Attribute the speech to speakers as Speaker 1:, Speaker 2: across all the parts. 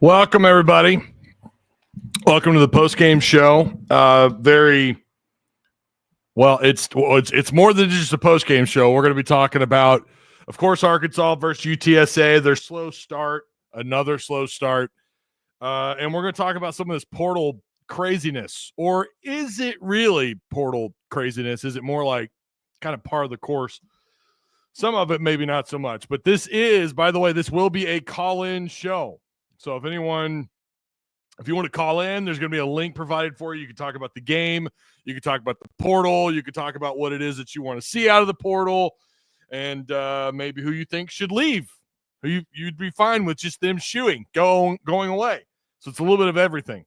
Speaker 1: Welcome, everybody. Welcome to the postgame show. It's more than just a postgame show. We're going to be talking about, of course, Arkansas versus UTSA. Their slow start, another slow start, and we're going to talk about some of this portal craziness. Or is it really portal craziness? Is it more like kind of par of the course? Some of it, maybe not so much. But this is, by the way, this will be a call-in show. So if you want to call in, there's going to be a link provided for you. You can talk about the game. You can talk about the portal. You can talk about what it is that you want to see out of the portal, and maybe who you think should leave, who you'd be fine with just them going away. So it's a little bit of everything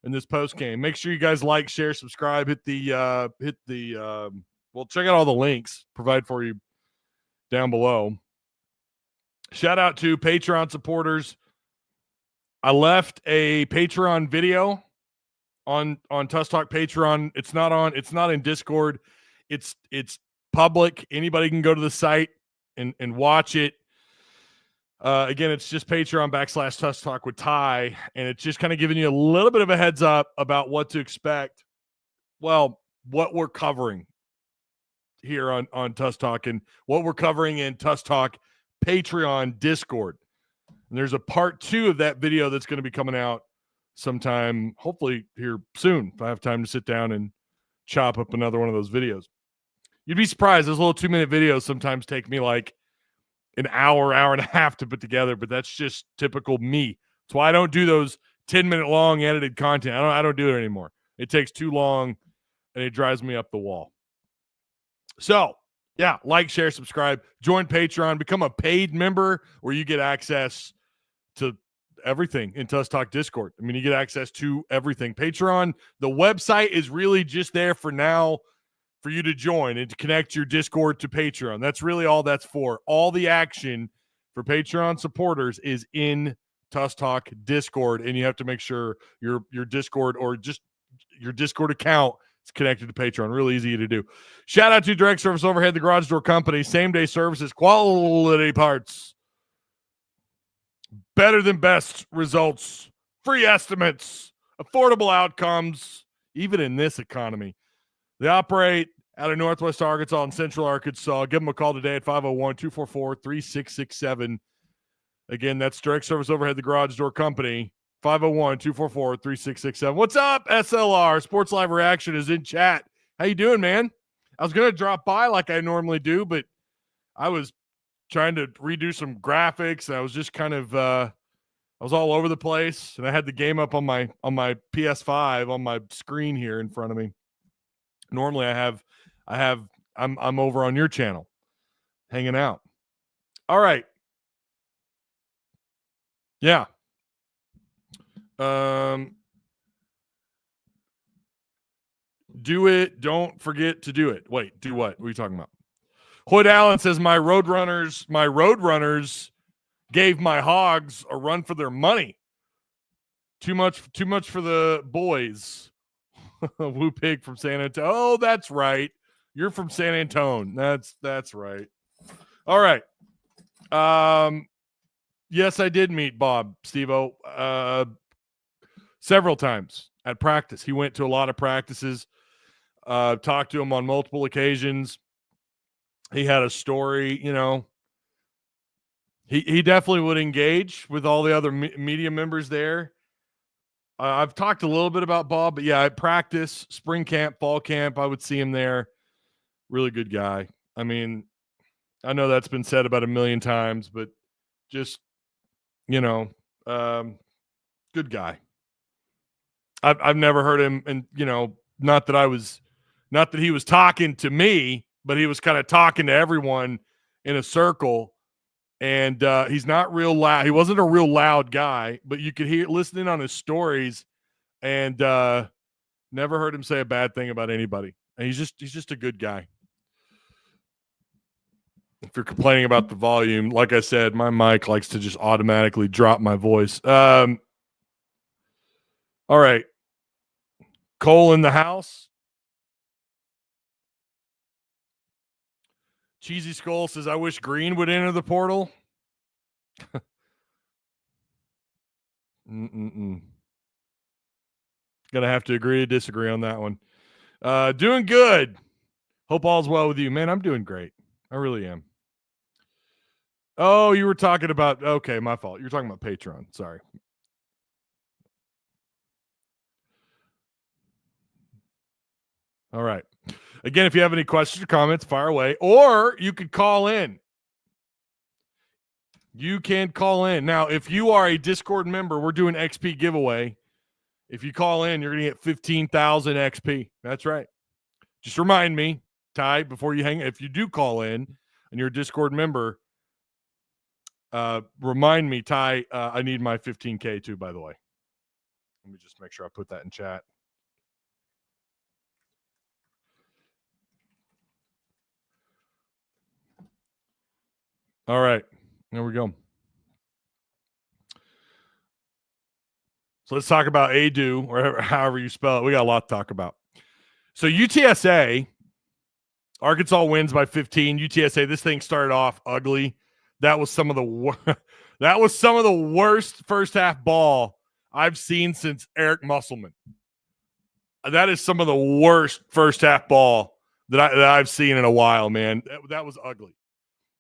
Speaker 1: in this post game. Make sure you guys like, share, subscribe, check out all the links provided for you down below. Shout out to Patreon supporters. I left a Patreon video on Tusk Talk Patreon. It's not in Discord. It's public. Anybody can go to the site and watch it. Again, it's just Patreon /Tusk Talk with Ty, and it's just kind of giving you a little bit of a heads up about what to expect. Well, what we're covering here on Tusk Talk and what we're covering in Tusk Talk Patreon Discord. And there's a part 2 of that video that's going to be coming out sometime, hopefully here soon, if I have time to sit down and chop up another one of those videos. You'd be surprised. Those little 2-minute videos sometimes take me like an hour and a half to put together, but that's just typical me. That's why I don't do those 10-minute long edited content. I don't do it anymore. It takes too long, and it drives me up the wall. So, yeah, like, share, subscribe, join Patreon, become a paid member where you get access to everything in Tusk Talk Discord. I mean, you get access to everything. Patreon, the website is really just there for now for you to join and to connect your Discord to Patreon. That's really all that's for. All the action for Patreon supporters is in Tusk Talk Discord, and you have to make sure your Discord or just your Discord account is connected to Patreon. Really easy to do. Shout out to Direct Service Overhead, the Garage Door Company. Same-day services, quality parts. Better than best results, free estimates, affordable outcomes, even in this economy. They operate out of Northwest Arkansas and Central Arkansas. Give them a call today at 501-244-3667. Again, that's Direct Service Overhead, the Garage Door Company, 501-244-3667. What's up, SLR? Sports Live Reaction is in chat. How you doing, man? I was going to drop by like I normally do, but I was trying to redo some graphics, and I was just kind of I was all over the place, and I had the game up on my PS5 on my screen here in front of me. Normally I'm over on your channel hanging out. All right. Yeah. Do it. Don't forget to do it. Wait, do what? What are you talking about? Hood Allen says my Roadrunners gave my Hogs a run for their money. Too much for the boys. Woo Pig from San Antonio. Oh, that's right. You're from San Antonio. That's right. All right. Yes, I did meet Bob Steve-O several times at practice. He went to a lot of practices. Talked to him on multiple occasions. He had a story, you know. He definitely would engage with all the other media members there. I've talked a little bit about Bob, but yeah, at practice, spring camp, fall camp, I would see him there. Really good guy. I mean, I know that's been said about a million times, but just, you know, good guy. I've never heard him, and you know, not that he was talking to me, but he was kind of talking to everyone in a circle. And he's not real loud. He wasn't a real loud guy, but you could hear listening on his stories, and never heard him say a bad thing about anybody. And he's just a good guy. If you're complaining about the volume, like I said, my mic likes to just automatically drop my voice. All right. Cole in the house. Cheesy Skull says, I wish Green would enter the portal. Gonna have to agree to disagree on that one. Doing good. Hope all's well with you, man. I'm doing great. I really am. Oh, you were talking about, okay, my fault. You're talking about Patreon. Sorry. All right. Again, if you have any questions or comments, fire away. Or you could call in. You can call in. Now, if you are a Discord member, we're doing XP giveaway. If you call in, you're going to get 15,000 XP. That's right. Just remind me, Ty, before you hang, if you do call in and you're a Discord member, remind me, Ty, I need my 15K too, by the way. Let me just make sure I put that in chat. All right. There we go. So let's talk about ADU, or however you spell it. We got a lot to talk about. So UTSA, Arkansas wins by 15. UTSA, this thing started off ugly. That was some of the worst first half ball I've seen since Eric Musselman. That is some of the worst first half ball that I've seen in a while, man. That was ugly.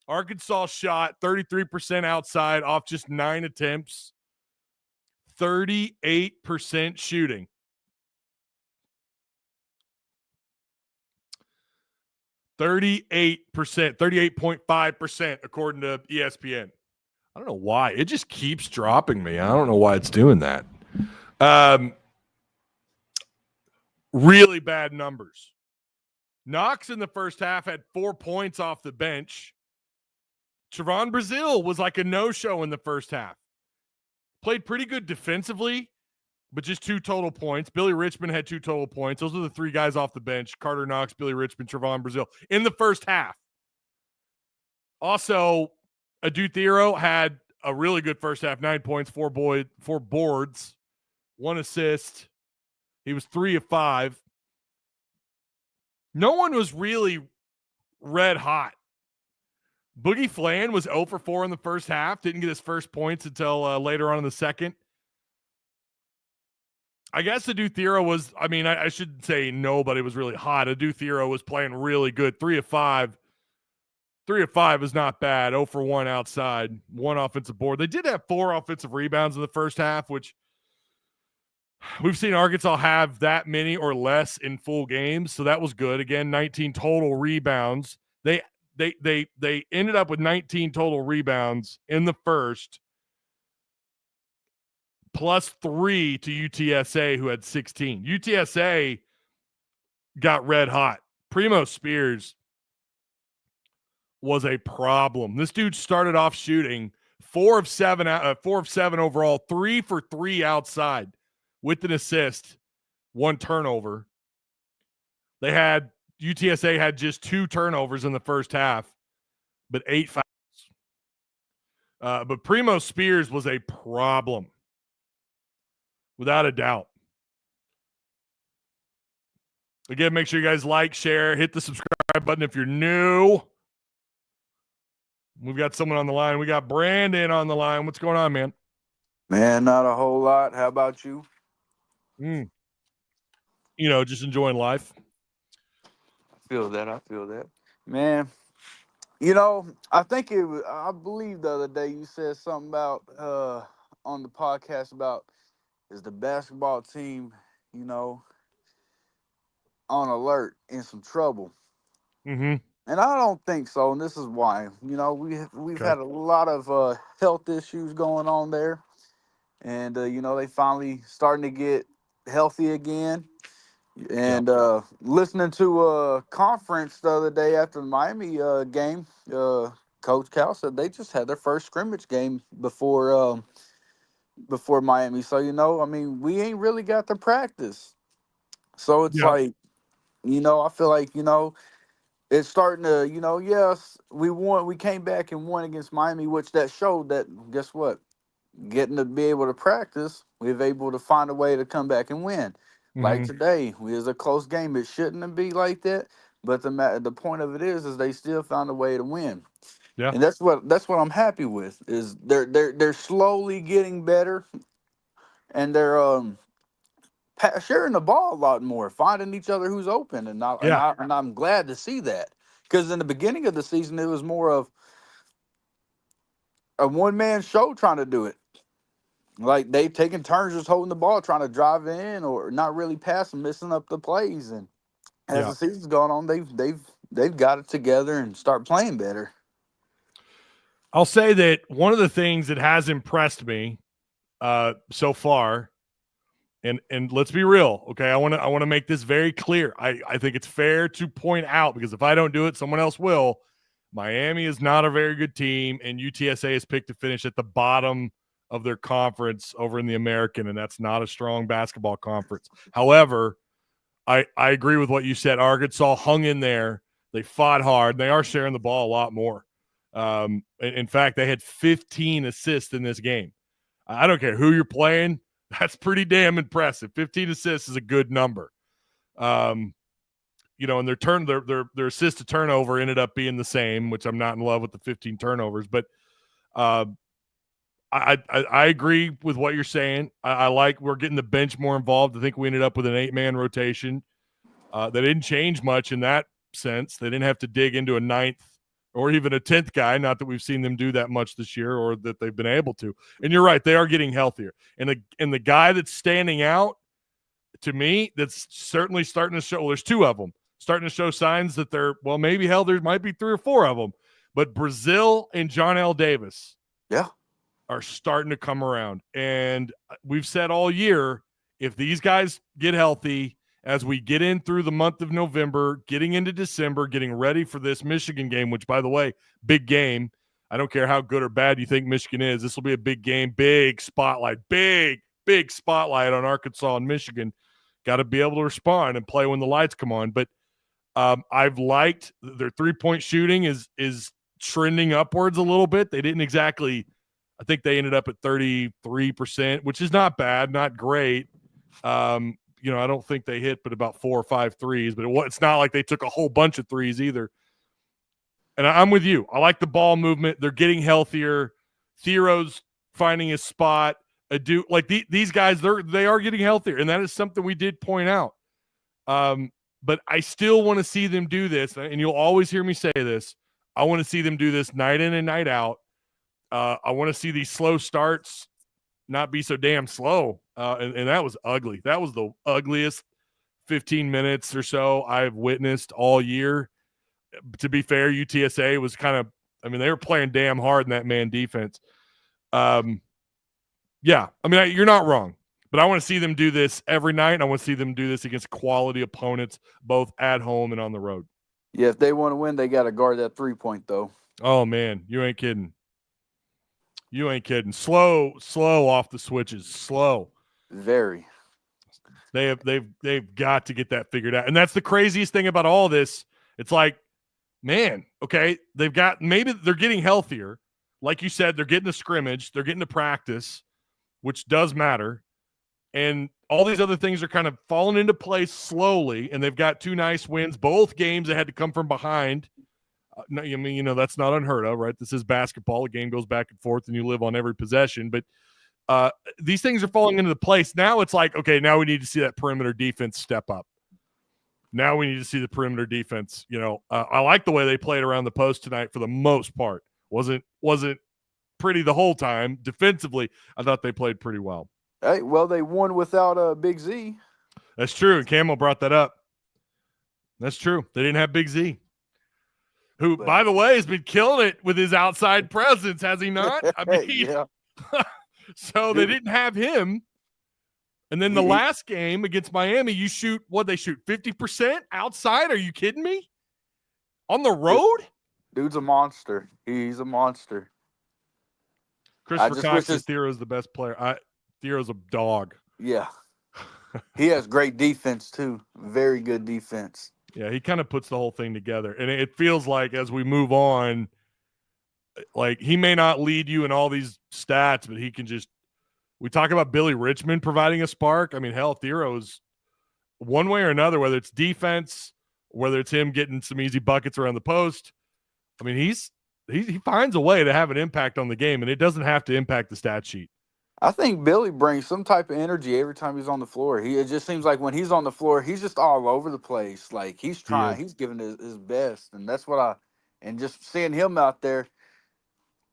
Speaker 1: Arkansas shot 33% outside off just 9 attempts. 38% shooting. 38.5% according to ESPN. I don't know why. It just keeps dropping me. I don't know why it's doing that. Really bad numbers. Knox in the first half had 4 points off the bench. Trevon Brazile was like a no-show in the first half. Played pretty good defensively, but just 2 total points. Billy Richmond had 2 total points. Those are the 3 guys off the bench: Carter Knox, Billy Richmond, Trevon Brazile in the first half. Also, Adu Thero had a really good first half: 9 points, 4 boards, 1 assist. He was 3 of 5. No one was really red hot. Boogie Flan was 0 for 4 in the first half. Didn't get his first points until later on in the second. I guess Adu Thero was, I should say nobody was really hot. Adu Thero was playing really good. 3 of 5. 3 of 5 is not bad. 0 for 1 outside. 1 offensive board. They did have 4 offensive rebounds in the first half, which we've seen Arkansas have that many or less in full games. So that was good. Again, 19 total rebounds. They ended up with 19 total rebounds in the first, plus 3 to UTSA, who had 16. UTSA got red hot. Primo Spears was a problem. This dude started off shooting 4 of 7 overall, 3 for 3 outside with an assist, 1 turnover. UTSA had just 2 turnovers in the first half, but 8 fouls. But Primo Spears was a problem, without a doubt. Again, make sure you guys like, share, hit the subscribe button if you're new. We've got someone on the line. We got Brandon on the line. What's going on, man?
Speaker 2: Man, not a whole lot. How about you?
Speaker 1: Just enjoying life.
Speaker 2: I feel that. Man, I believe the other day you said something about on the podcast about, is the basketball team, on alert, in some trouble.
Speaker 1: Mm-hmm.
Speaker 2: And I don't think so, and this is why. We've had a lot of health issues going on there. And they finally starting to get healthy again. And listening to a conference the other day after the Miami game, Coach Cal said they just had their first scrimmage game before Miami. So we ain't really got to practice. So it's like, I feel like it's starting to, yes, we won. We came back and won against Miami, which that showed that, guess what? Getting to be able to practice, we've able to find a way to come back and win. Mm-hmm. Like today, it was a close game. It shouldn't be like that, but the point of it is they still found a way to win. Yeah, and that's what I'm happy with. Is they're slowly getting better. and they're sharing the ball a lot more, finding each other who's open, and I'm glad to see that, because in the beginning of the season it was more of a one man show trying to do it. Like they taking turns just holding the ball, trying to drive in or not really passing, missing up the plays. And as the season's going on, they've got it together and start playing better.
Speaker 1: I'll say that one of the things that has impressed me so far, and let's be real, okay? I want to make this very clear. I think it's fair to point out, because if I don't do it, someone else will. Miami is not a very good team, and UTSA is picked to finish at the bottom of their conference over in the American, and that's not a strong basketball conference. However, I agree with what you said. Arkansas hung in there. They fought hard. They are sharing the ball a lot more. In fact, they had 15 assists in this game. I don't care who you're playing. That's pretty damn impressive. 15 assists is a good number. And their assist to turnover ended up being the same, which I'm not in love with the 15 turnovers, but I agree with what you're saying. I like we're getting the bench more involved. I think we ended up with an 8-man rotation. They didn't change much in that sense. They didn't have to dig into a 9th or even a 10th guy, not that we've seen them do that much this year or that they've been able to. And you're right, they are getting healthier. And the guy that's standing out to me, that's certainly starting to show, well, there's 2 of them, starting to show signs that they're, well, maybe hell, there might be 3 or 4 of them. But Brazil and John L. Davis are starting to come around. And we've said all year, if these guys get healthy, as we get in through the month of November, getting into December, getting ready for this Michigan game, which, by the way, big game. I don't care how good or bad you think Michigan is. This will be a big game, big spotlight on Arkansas and Michigan. Got to be able to respond and play when the lights come on. But I've liked their 3-point shooting is trending upwards a little bit. They didn't exactly – I think they ended up at 33%, which is not bad, not great. I don't think they hit but about 4 or 5 threes, but it's not like they took a whole bunch of threes either. And I'm with you. I like the ball movement. They're getting healthier. Thero's finding his spot. These guys, they are getting healthier, and that is something we did point out. But I still want to see them do this, and you'll always hear me say this. I want to see them do this night in and night out. I want to see these slow starts not be so damn slow. And that was ugly. That was the ugliest 15 minutes or so I've witnessed all year. To be fair, UTSA was they were playing damn hard in that man defense. You're not wrong. But I want to see them do this every night. I want to see them do this against quality opponents, both at home and on the road.
Speaker 2: Yeah, if they want to win, they got to guard that 3-point, though.
Speaker 1: Oh, man, you ain't kidding. Slow off the switches. Slow.
Speaker 2: Very.
Speaker 1: They've got to get that figured out. And that's the craziest thing about all this. It's like, man, okay, maybe they're getting healthier. Like you said, they're getting to scrimmage. They're getting to practice, which does matter. And all these other things are kind of falling into place slowly. And they've got 2 nice wins. Both games they had to come from behind. That's not unheard of, right? This is basketball. A game goes back and forth and you live on every possession. But these things are falling into the place. Now it's like, okay, now we need to see that perimeter defense step up. Now we need to see the perimeter defense. I like the way they played around the post tonight for the most part. Wasn't pretty the whole time. Defensively, I thought they played pretty well.
Speaker 2: Hey, well, they won without Big Z.
Speaker 1: That's true. And Camel brought that up. That's true. They didn't have Big Z. Who, by the way, has been killing it with his outside presence, has he not? I mean,
Speaker 2: yeah.
Speaker 1: So they didn't have him. And then the last game against Miami, they shoot 50% outside? Are you kidding me? On the road?
Speaker 2: Dude's a monster. He's a monster.
Speaker 1: Christopher Cox says Thero's the best player. Thero's a dog.
Speaker 2: Yeah. He has great defense, too. Very good defense.
Speaker 1: Yeah, he kind of puts the whole thing together. And it feels like as we move on, like he may not lead you in all these stats, but he can just – we talk about Billy Richmond providing a spark. I mean, hell, Thero's one way or another, whether it's defense, whether it's him getting some easy buckets around the post. I mean, he finds a way to have an impact on the game, and it doesn't have to impact the stat sheet.
Speaker 2: I think Billy brings some type of energy every time he's on the floor. It just seems like when he's on the floor, he's just all over the place. Like he's
Speaker 1: He is.
Speaker 2: trying, he's giving his best, and that's what and just seeing him out there,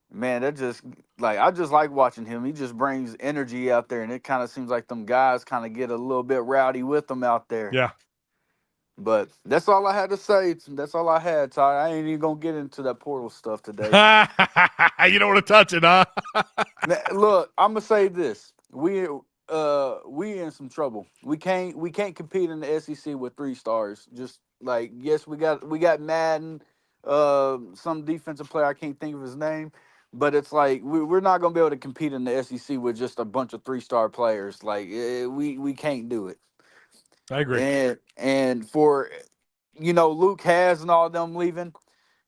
Speaker 2: man, that just like I just like watching him. He just brings energy out there, and it kind of seems like them guys kind of get a little bit rowdy with them out there.
Speaker 1: Yeah.
Speaker 2: But that's all I had to say. That's all I had, Ty. I ain't even gonna get into that portal stuff today.
Speaker 1: You don't want to touch it, huh?
Speaker 2: Man, look, I'm gonna say this: we in some trouble. We can't compete in the SEC with 3 stars. Just like yes, we got Madden, some defensive player I can't think of his name, but it's like we're not gonna be able to compete in the SEC with just a bunch of 3-star players. Like we can't do it.
Speaker 1: I agree.
Speaker 2: And for Luke has and all them leaving.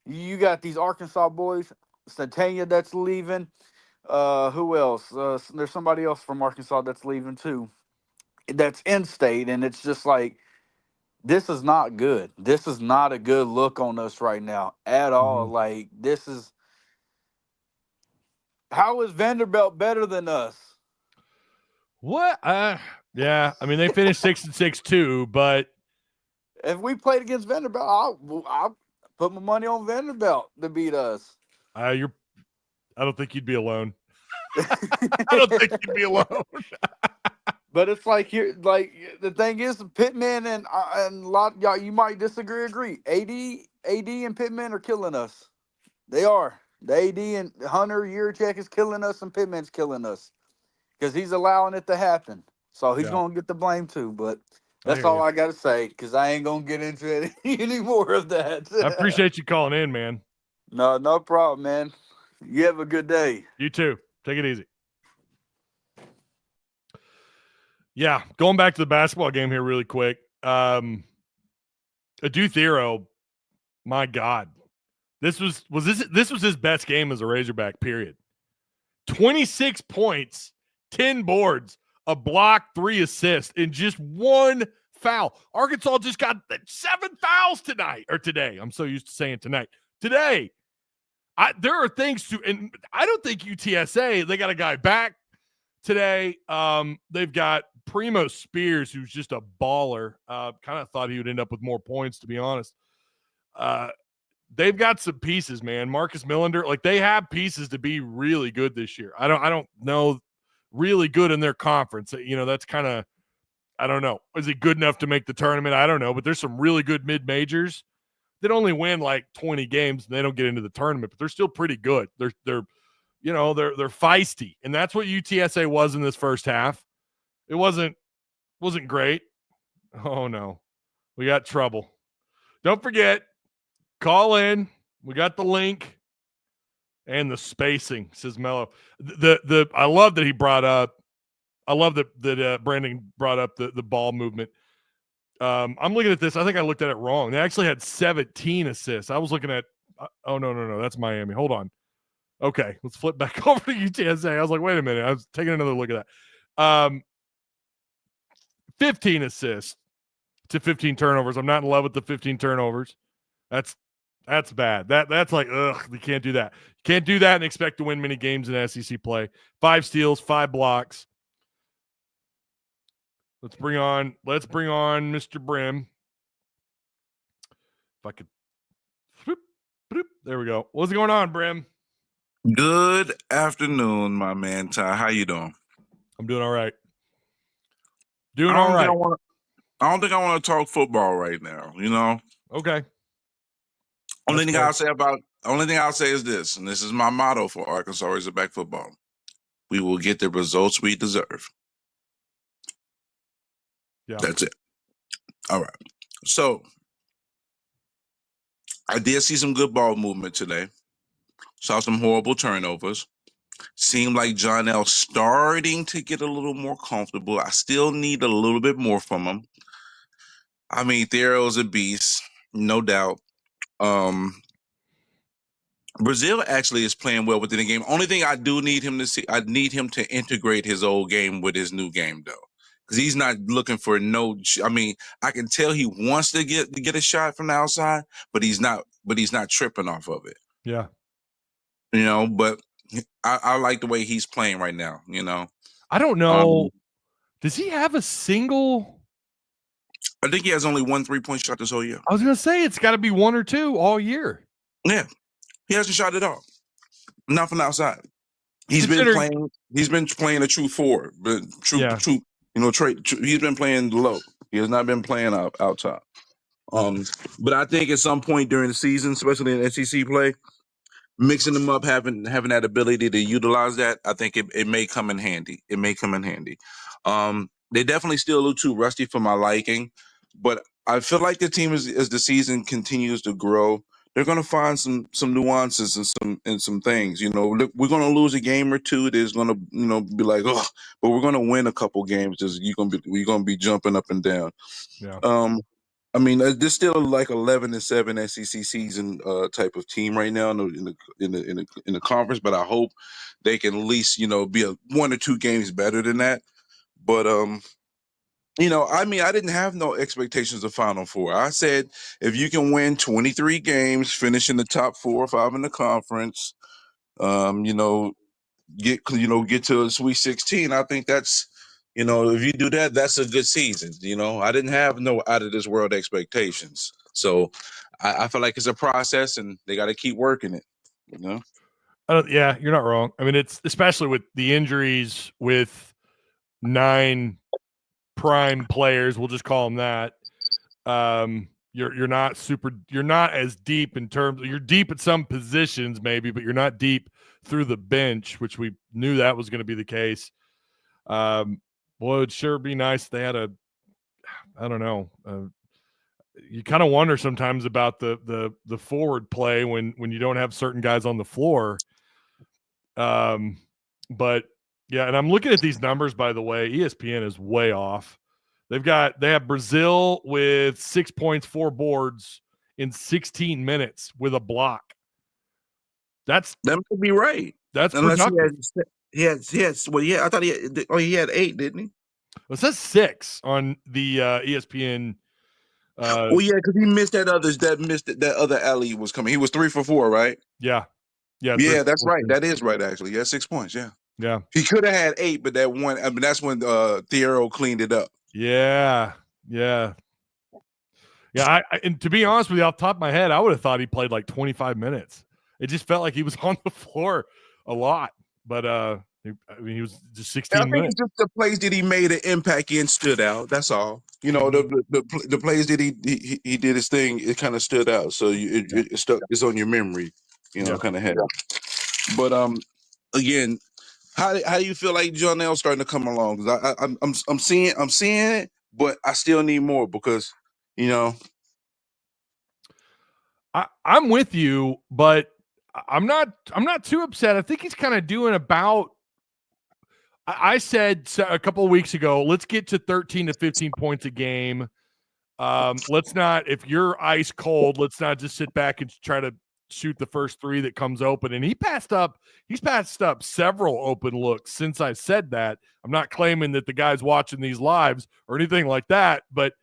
Speaker 2: You got these Arkansas boys, Satania that's leaving. Who else? There's somebody else from Arkansas that's leaving too. That's in state, and it's just like this is not good. This is not a good look on us right now at all.
Speaker 1: Mhm.
Speaker 2: Like this is how is Vanderbilt better than us?
Speaker 1: What? Yeah. I mean, they finished 6-6 too, but
Speaker 2: If we played against Vanderbilt, I'll put my money on Vanderbilt to beat us.
Speaker 1: I don't think you'd be alone. I don't think you'd be alone.
Speaker 2: But it's like the thing is, Pittman and a lot y'all you might disagree. Agree. AD and Pittman are killing us. They are. The AD and Hunter Yurchek is killing us, and Pittman's killing us because he's allowing it to happen. So he's gonna get the blame too. But that's all I gotta say because I ain't gonna get into it any more of that.
Speaker 1: I appreciate you calling in, man.
Speaker 2: No problem, man. You have a good day.
Speaker 1: You too. Take it easy. Yeah, going back to the basketball game here really quick. Adu Thero, my God. This was his best game as a Razorback, period. 26 points, 10 boards, a block, 3 assists, and just 1 foul. Arkansas just got 7 fouls today. I'm so used to saying tonight. Today. There are things and I don't think UTSA, they got a guy back today. They've got Primo Spears, who's just a baller. Kind of thought he would end up with more points, to be honest. They've got some pieces, man. Marcus Millender, like they have pieces to be really good this year. I don't know really good in their conference. That's kind of, I don't know. Is it good enough to make the tournament? I don't know, but there's some really good mid-majors that only win like 20 games and they don't get into the tournament, but they're still pretty good. They're feisty, and that's what UTSA was in this first half. It wasn't great. Oh no, we got trouble. Don't forget, call in. We got the link and the spacing, says Mello. I love that he brought up. I love that Brandon brought up the ball movement. I'm looking at this. I think I looked at it wrong. They actually had 17 assists. I was looking at. Oh no, that's Miami. Hold on. Okay, let's flip back over to UTSA. I was like, wait a minute. I was taking another look at that. 15 assists to 15 turnovers. I'm not in love with the 15 turnovers. That's bad. That's like, ugh, you can't do that. You can't do that and expect to win many games in SEC play. 5 steals, 5 blocks. Let's bring on Mr. Brim. If I could. There we go. What's going on, Brim?
Speaker 3: Good afternoon, my man Ty. How you doing?
Speaker 1: I'm doing all right.
Speaker 3: I don't think I want to talk football right now.
Speaker 1: Okay.
Speaker 3: Only thing I'll say is this, and this is my motto for Arkansas Razorback football: we will get the results we deserve.
Speaker 1: Yeah,
Speaker 3: that's it. All right. So I did see some good ball movement today. Saw some horrible turnovers. Seemed like John L. starting to get a little more comfortable. I still need a little bit more from him. I mean, Thero's a beast, no doubt. Brazil actually is playing well within the game. Only thing I do need him to see, I need him to integrate his old game with his new game, though, because he's not looking for no. I mean, I can tell he wants to get a shot from the outside, but he's not tripping off of it.
Speaker 1: Yeah,
Speaker 3: but I like the way he's playing right now.
Speaker 1: I don't know. Does he have a single?
Speaker 3: I think he has only 1 3-point shot this whole year.
Speaker 1: I was going to say it's got to be 1 or 2 all year.
Speaker 3: Yeah, he hasn't shot it all. Not from outside. He's been playing a true 4, but true. He's been playing low. He has not been playing out top. But I think at some point during the season, especially in SEC play, mixing them up, having that ability to utilize that, I think it may come in handy. It may come in handy. They definitely still a little too rusty for my liking, but I feel like the team as the season continues to grow, they're going to find some nuances and some things. You know, look, we're going to lose a game or two. There's going to be like, oh, but we're going to win a couple games. We're going to be jumping up and down.
Speaker 1: Yeah.
Speaker 3: I mean, there's still like 11-7 SEC season type of team right now in the conference, but I hope they can at least be 1 or 2 games better than that. But I mean, I didn't have no expectations of Final Four. I said if you can win 23 games, finish in the top 4 or 5 in the conference, get to a Sweet 16. I think that's. If you do that, that's a good season. I didn't have no out of this world expectations. So I feel like it's a process and they got to keep working it,
Speaker 1: Yeah, you're not wrong. I mean, it's especially with the injuries with 9 prime players, we'll just call them that. You're not as deep in terms, you're deep at some positions maybe, but you're not deep through the bench, which we knew that was going to be the case. Boy, it'd sure be nice if they had I don't know. You kind of wonder sometimes about the forward play when you don't have certain guys on the floor. But yeah, and I'm looking at these numbers, by the way. ESPN is way off. They have Brazil with 6 points, 4 boards in 16 minutes with a block. That
Speaker 3: could be right.
Speaker 1: That's
Speaker 3: unless
Speaker 1: productive.
Speaker 3: he has. Well, yeah, I thought he had 8, didn't he?
Speaker 1: It says 6 on the ESPN.
Speaker 3: Yeah, because he missed that other alley was coming. He was 3 for 4, right?
Speaker 1: Yeah.
Speaker 3: That's right. That is right. Actually, yeah, 6 points. Yeah. He could have had 8, but that one. I mean, that's when Thiero cleaned it up.
Speaker 1: Yeah. And to be honest with you, off the top of my head, I would have thought he played like 25 minutes. It just felt like he was on the floor a lot, but he was just 16 minutes. I think
Speaker 3: it's just the plays that he made an impact in stood out. That's all. The plays that he did his thing, it kind of stood out. So it stuck. It's on your memory. Kind of head. But again, how do you feel like John L starting to come along? Because I'm seeing it, but I still need more because
Speaker 1: I'm with you, but I'm not too upset. I think he's kind of doing about. I said a couple of weeks ago, let's get to 13 to 15 points a game. Let's not, if you're ice cold, let's not just sit back and try to shoot the first 3 that comes open. And he's passed up several open looks since I said that. I'm not claiming that the guy's watching these lives or anything like that, but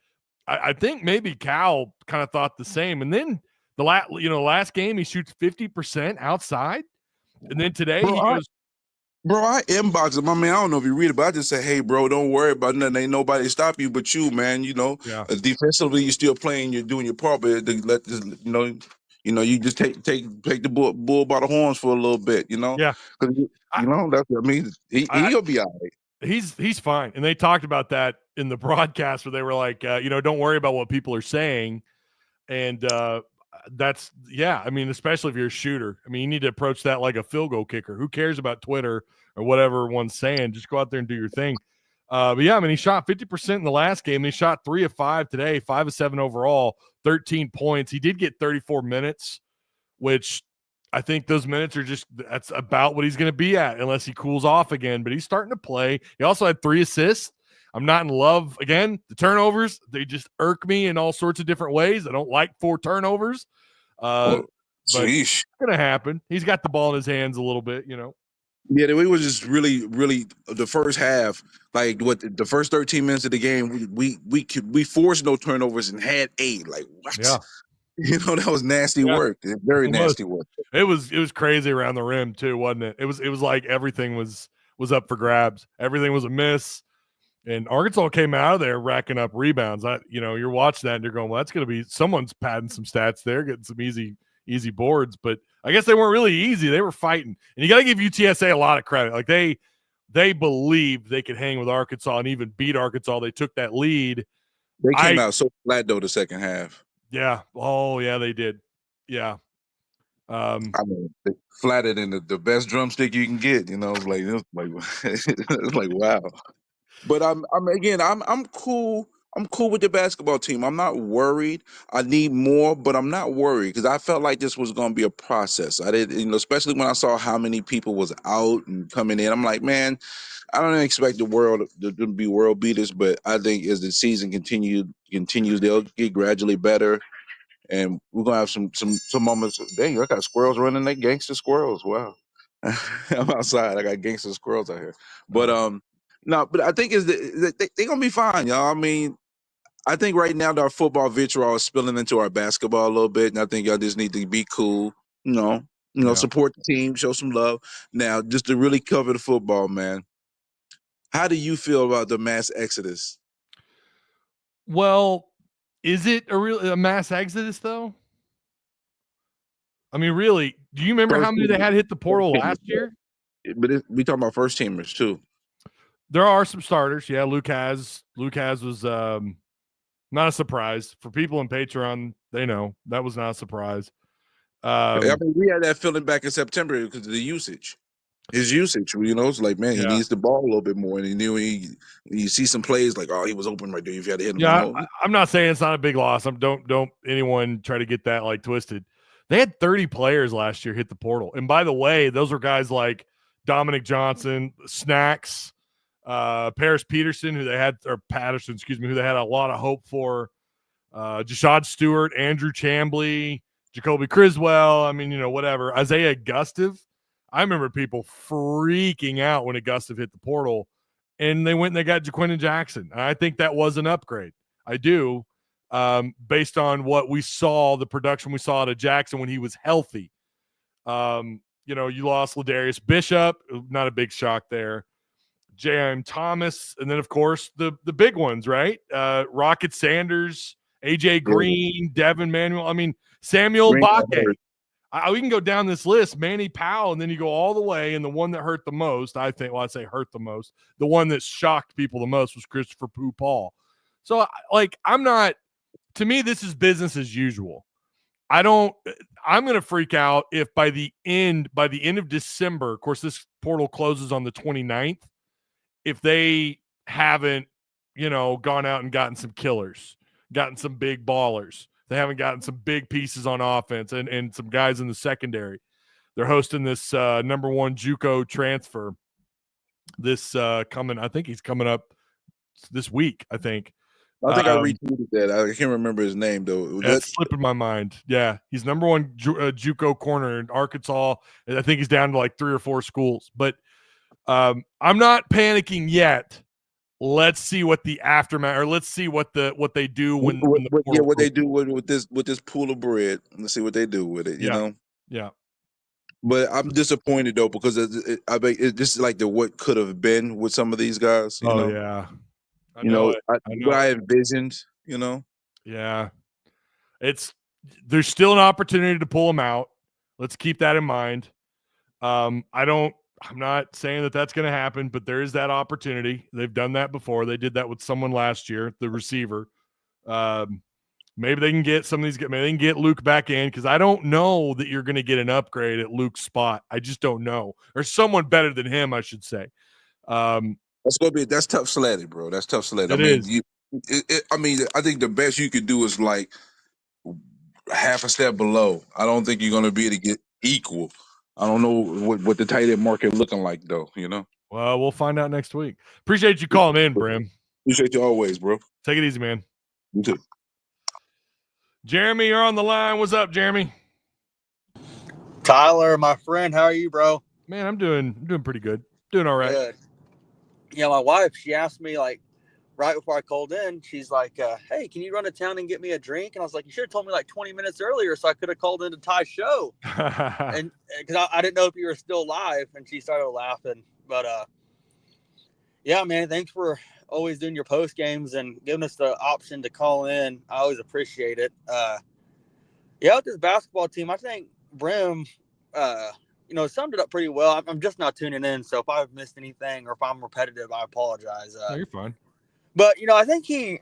Speaker 1: I think maybe Cal kind of thought the same. And then the last game he shoots 50% outside, and then today he goes.
Speaker 3: Bro, I inbox him. I mean, I don't know if you read it, but I just say, hey, bro, don't worry about nothing. Ain't nobody stop you but you, man. Defensively, you're still playing. You're doing your part, but you just take the bull by the horns for a little bit,
Speaker 1: Yeah.
Speaker 3: Because, that's what I mean. He'll be all right.
Speaker 1: He's fine. And they talked about that in the broadcast where they were like, don't worry about what people are saying. And that's, I mean, especially if you're a shooter. I mean, you need to approach that like a field goal kicker. Who cares about Twitter or whatever one's saying? Just go out there and do your thing. But yeah, I mean, he shot 50% in the last game. And he shot 3 of 5 today, 5 of 7 overall, 13 points. He did get 34 minutes, which I think those minutes are that's about what he's going to be at unless he cools off again. But he's starting to play. He also had 3 assists. I'm not in love. Again, the turnovers, they just irk me in all sorts of different ways. I don't like 4 turnovers. But it's going to happen. He's got the ball in his hands a little bit,
Speaker 3: Yeah, we was just really, really the first half, like the first 13 minutes of the game, we forced no turnovers and had 8. Like what?
Speaker 1: Yeah.
Speaker 3: That was nasty work. Very nasty work.
Speaker 1: It was crazy around the rim too, wasn't it? It was like everything was was up for grabs. Everything was a miss. And Arkansas came out of there racking up rebounds. You're watching that and you're going, well, that's going to be someone's padding some stats there, getting some easy boards. But I guess they weren't really easy. They were fighting. And you got to give UTSA a lot of credit. Like they believed they could hang with Arkansas and even beat Arkansas. They took that lead.
Speaker 3: They came out so flat though the second half.
Speaker 1: Yeah. Oh yeah, they did. Yeah.
Speaker 3: I mean, flatter than the best drumstick you can get. It's like wow. But I'm cool. I'm cool with the basketball team. I'm not worried. I need more, but I'm not worried because I felt like this was going to be a process. I did, especially when I saw how many people was out and coming in. I'm like, man, I don't expect the world to be world beaters, but I think as the season continues, they'll get gradually better, and we're gonna have some moments. Dang, I got squirrels running. They gangster squirrels. Wow, I'm outside. I got gangster squirrels out here, but no, but I think they're gonna be fine, y'all. I mean, I think right now our football vitriol is spilling into our basketball a little bit, and I think y'all just need to be cool, support the team, show some love. Now, just to really cover the football, man. How do you feel about the mass exodus?
Speaker 1: Well, is it a mass exodus though? I mean, really, do you remember how many they had hit the portal last year?
Speaker 3: But we talking about first teamers too.
Speaker 1: There are some starters. Yeah, Luke has was not a surprise for people in Patreon. They know that was not a surprise.
Speaker 3: I mean, we had that feeling back in September because of the usage. His usage, it's like, man, he needs the ball a little bit more. And you see some plays like, oh, he was open right there. If you had to hit him,
Speaker 1: I'm not saying it's not a big loss. Don't anyone try to get that like twisted. They had 30 players last year hit the portal, and by the way, those are guys like Dominic Johnson, Snacks, Paris Peterson, who they had a lot of hope for. Jashad Stewart, Andrew Chambly, Jacoby Criswell. I mean, whatever. Isaiah Gustave. I remember people freaking out when Augusta hit the portal, and they went and they got Jaquindon Jackson. I think that was an upgrade. I do, based on what we saw, the production we saw out of Jackson when he was healthy. You lost Ladarius Bishop, not a big shock there. J.M. Thomas, and then, of course, the big ones, right? Rocket Sanders, A.J. Green, Devin Manuel. I mean, Samuel Mbake. We can go down this list, Manny Powell, and then you go all the way, and the one that hurt the most, I think, I'd say hurt the most, the one that shocked people the most was Christopher Paul. So, to me, this is business as usual. I'm going to freak out if by the end of December, of course, this portal closes on the 29th, if they haven't, gone out and gotten some killers, gotten some big ballers. They haven't gotten some big pieces on offense and some guys in the secondary. They're hosting this number one JUCO transfer. I think he's coming up this week, I think.
Speaker 3: I think I retweeted that. I can't remember his name, though.
Speaker 1: That's slipping my mind. Yeah, he's number one JUCO corner in Arkansas. And I think he's down to like 3 or 4 schools. But I'm not panicking yet. Let's see what the aftermath, or let's see what they do when
Speaker 3: what they do with this pool of bread. Let's see what they do with it. You know.
Speaker 1: Yeah.
Speaker 3: But I'm disappointed though because this is like the what could have been with some of these guys. You know?
Speaker 1: Yeah.
Speaker 3: What I envisioned.
Speaker 1: Yeah. There's still an opportunity to pull them out. Let's keep that in mind. I'm not saying that that's going to happen, but there is that opportunity. They've done that before. They did that with someone last year, the receiver. Maybe they can get some of these. Maybe they can get Luke back in because I don't know that you're going to get an upgrade at Luke's spot. I just don't know, or someone better than him, I should say.
Speaker 3: That's tough sledding, bro. That's tough sledding. I think the best you could do is like half a step below. I don't think you're going to be able to get equal. I don't know what the tight end market looking like, though,
Speaker 1: Well, we'll find out next week. Appreciate you calling in, Brim.
Speaker 3: Appreciate you always, bro.
Speaker 1: Take it easy, man.
Speaker 3: You too.
Speaker 1: Jeremy, you're on the line. What's up, Jeremy?
Speaker 4: Tyler, my friend, how are you, bro?
Speaker 1: Man, I'm doing pretty good. Doing all right.
Speaker 4: Good. Yeah, my wife, she asked me, like, right before I called in, she's like, hey, can you run to town and get me a drink? And I was like, you should have told me like 20 minutes earlier so I could have called into Ty's show. And because I didn't know if you were still live. And she started laughing. But Yeah, man. Thanks for always doing your post games and giving us the option to call in. I always appreciate it. Yeah, with this basketball team, I think Brim, summed it up pretty well. I'm just not tuning in, so if I've missed anything or if I'm repetitive, I apologize.
Speaker 1: No, you're fine.
Speaker 4: But I think he,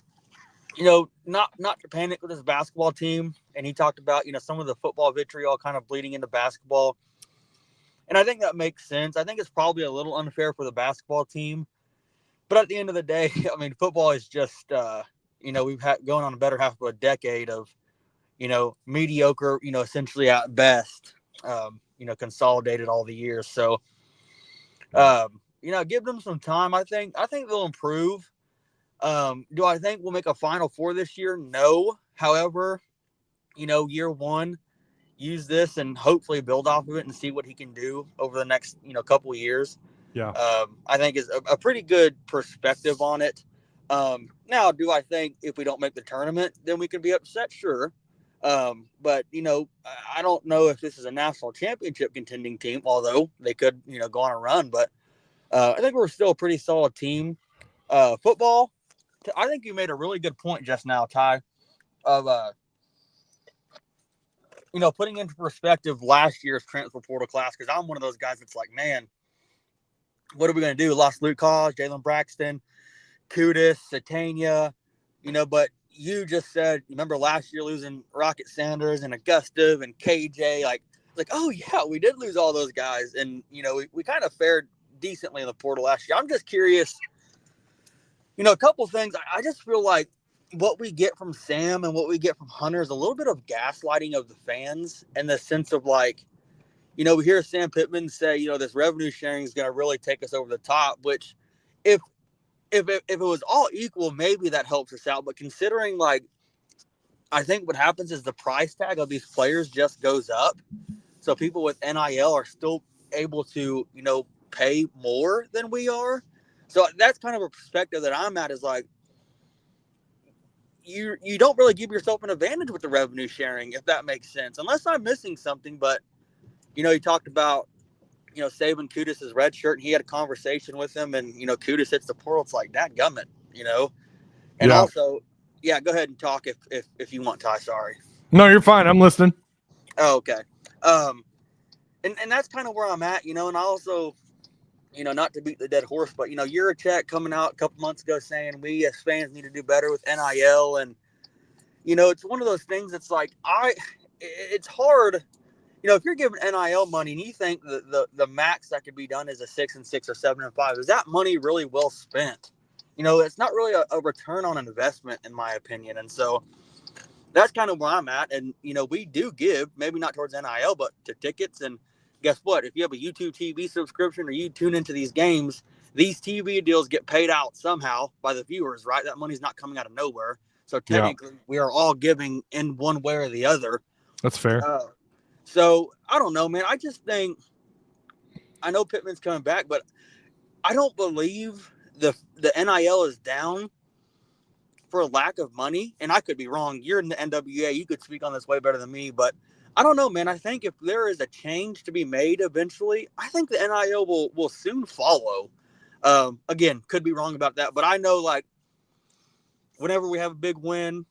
Speaker 4: not to panic with his basketball team, and he talked about some of the football vitriol kind of bleeding into basketball, and I think that makes sense. I think it's probably a little unfair for the basketball team, but at the end of the day, I mean, football is just we've had going on a better half of a decade of mediocre, essentially at best, consolidated all the years. So, give them some time. I think they'll improve. Do I think we'll make a Final Four this year? No. However, year one, use this and hopefully build off of it and see what he can do over the next, couple of years.
Speaker 1: Yeah.
Speaker 4: I think is a pretty good perspective on it. Now, do I think if we don't make the tournament, then we can be upset? Sure. But I don't know if this is a national championship contending team, although they could, go on a run, but, I think we're still a pretty solid team. Football, I think you made a really good point just now, Ty, of, putting into perspective last year's transfer portal class. Cause I'm one of those guys that's like, man, what are we going to do? Lost Luke Hawes, Jalen Braxton, Kudus, Satania, but you just said, remember last year losing Rocket Sanders and Augustive and KJ, like, oh yeah, we did lose all those guys. And, we kind of fared decently in the portal last year. I'm just curious, a couple things. I just feel like what we get from Sam and what we get from Hunter is a little bit of gaslighting of the fans in the sense of like, we hear Sam Pittman say, this revenue sharing is going to really take us over the top, which if it was all equal, maybe that helps us out. But considering, like, I think what happens is the price tag of these players just goes up. So people with NIL are still able to, pay more than we are. So that's kind of a perspective that I'm at, is like, you don't really give yourself an advantage with the revenue sharing, if that makes sense, unless I'm missing something. But, he talked about, saving Kudus' red shirt, and he had a conversation with him, and, Kudus hits the portal. It's like, dadgummit, And also, yeah, go ahead and talk if you want, Ty. Sorry.
Speaker 1: No, you're fine. I'm listening.
Speaker 4: Oh, okay. And that's kind of where I'm at, and I also, not to beat the dead horse, but, Yurachek coming out a couple months ago saying we as fans need to do better with NIL. And, it's one of those things that's like, it's hard. If you're giving NIL money and you think the max that could be done is a 6-6 or 7-5, is that money really well spent? It's not really a return on investment, in my opinion. And so that's kind of where I'm at. And, we do give, maybe not towards NIL, but to tickets. And guess what? If you have a YouTube TV subscription or you tune into these games, these TV deals get paid out somehow by the viewers, right? That money's not coming out of nowhere. So technically we are all giving in one way or the other.
Speaker 1: That's fair.
Speaker 4: So I don't know, man. I just think, I know Pittman's coming back, but I don't believe the NIL is down for lack of money. And I could be wrong. You're in the NWA. You could speak on this way better than me, but I don't know, man. I think if there is a change to be made eventually, I think the NIL will soon follow. Again, could be wrong about that, but I know, like, whenever we have a big win,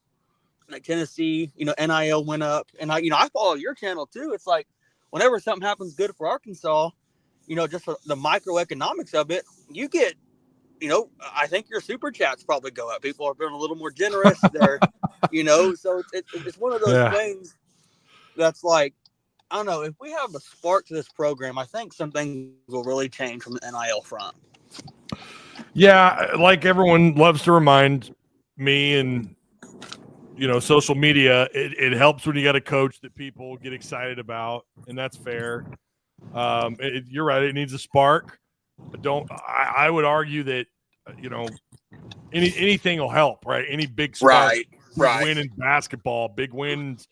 Speaker 4: like Tennessee, NIL went up, and I follow your channel too. It's like whenever something happens good for Arkansas, just for the microeconomics of it, you get, I think your super chats probably go up. People are being a little more generous there, so it's one of those things that's like, I don't know, if we have a spark to this program, I think some things will really change from the NIL front.
Speaker 1: Yeah, like everyone loves to remind me, and social media, it helps when you got a coach that people get excited about, and that's fair. You're right, it needs a spark. I would argue that anything will help, right? Any big spark,
Speaker 4: right.
Speaker 1: Win in basketball, big wins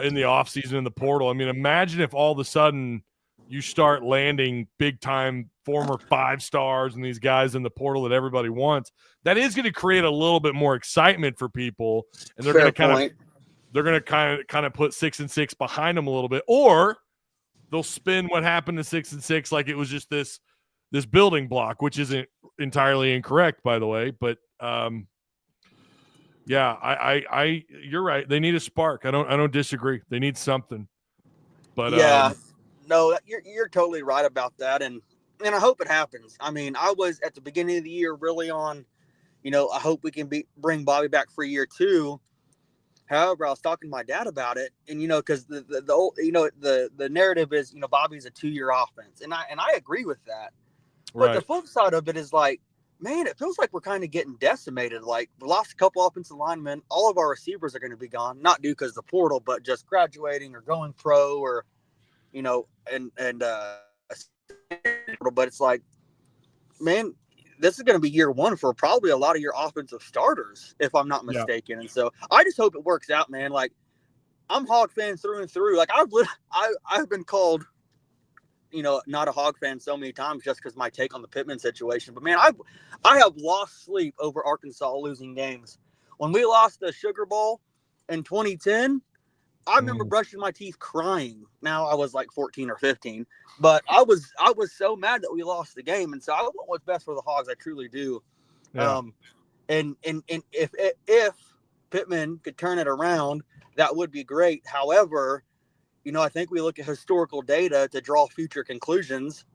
Speaker 1: in the offseason in the portal. I mean, imagine if all of a sudden you start landing big time former 5 stars and these guys in the portal that everybody wants. That is going to create a little bit more excitement for people, and they're going to kind of put 6-6 behind them a little bit, or they'll spin what happened to 6-6 like it was just this building block, which isn't entirely incorrect, by the way, but yeah, I you're right. They need a spark. I don't disagree. They need something. But
Speaker 4: yeah, no, you're totally right about that, and I hope it happens. I mean, I was at the beginning of the year really on, I hope we can bring Bobby back for year 2. However, I was talking to my dad about it, and because the old, the narrative is Bobby's a 2-year offense, and I agree with that. But the flip side of it is like, man, it feels like we're kind of getting decimated. Like, we lost a couple offensive linemen. All of our receivers are going to be gone, not due because of the portal, but just graduating or going pro, or but it's like, man, this is going to be year 1 for probably a lot of your offensive starters, if I'm not mistaken. Yeah. And so I just hope it works out, man. Like, I'm Hog fan through and through. Like, I've been called, not a Hog fan so many times just because my take on the Pittman situation. But man, I have lost sleep over Arkansas losing games. When we lost the Sugar Bowl in 2010, I remember brushing my teeth crying. Now I was like 14 or 15, but I was so mad that we lost the game. And so I want what's best for the Hogs. I truly do. Yeah. And if Pittman could turn it around, that would be great. However, I think we look at historical data to draw future conclusions.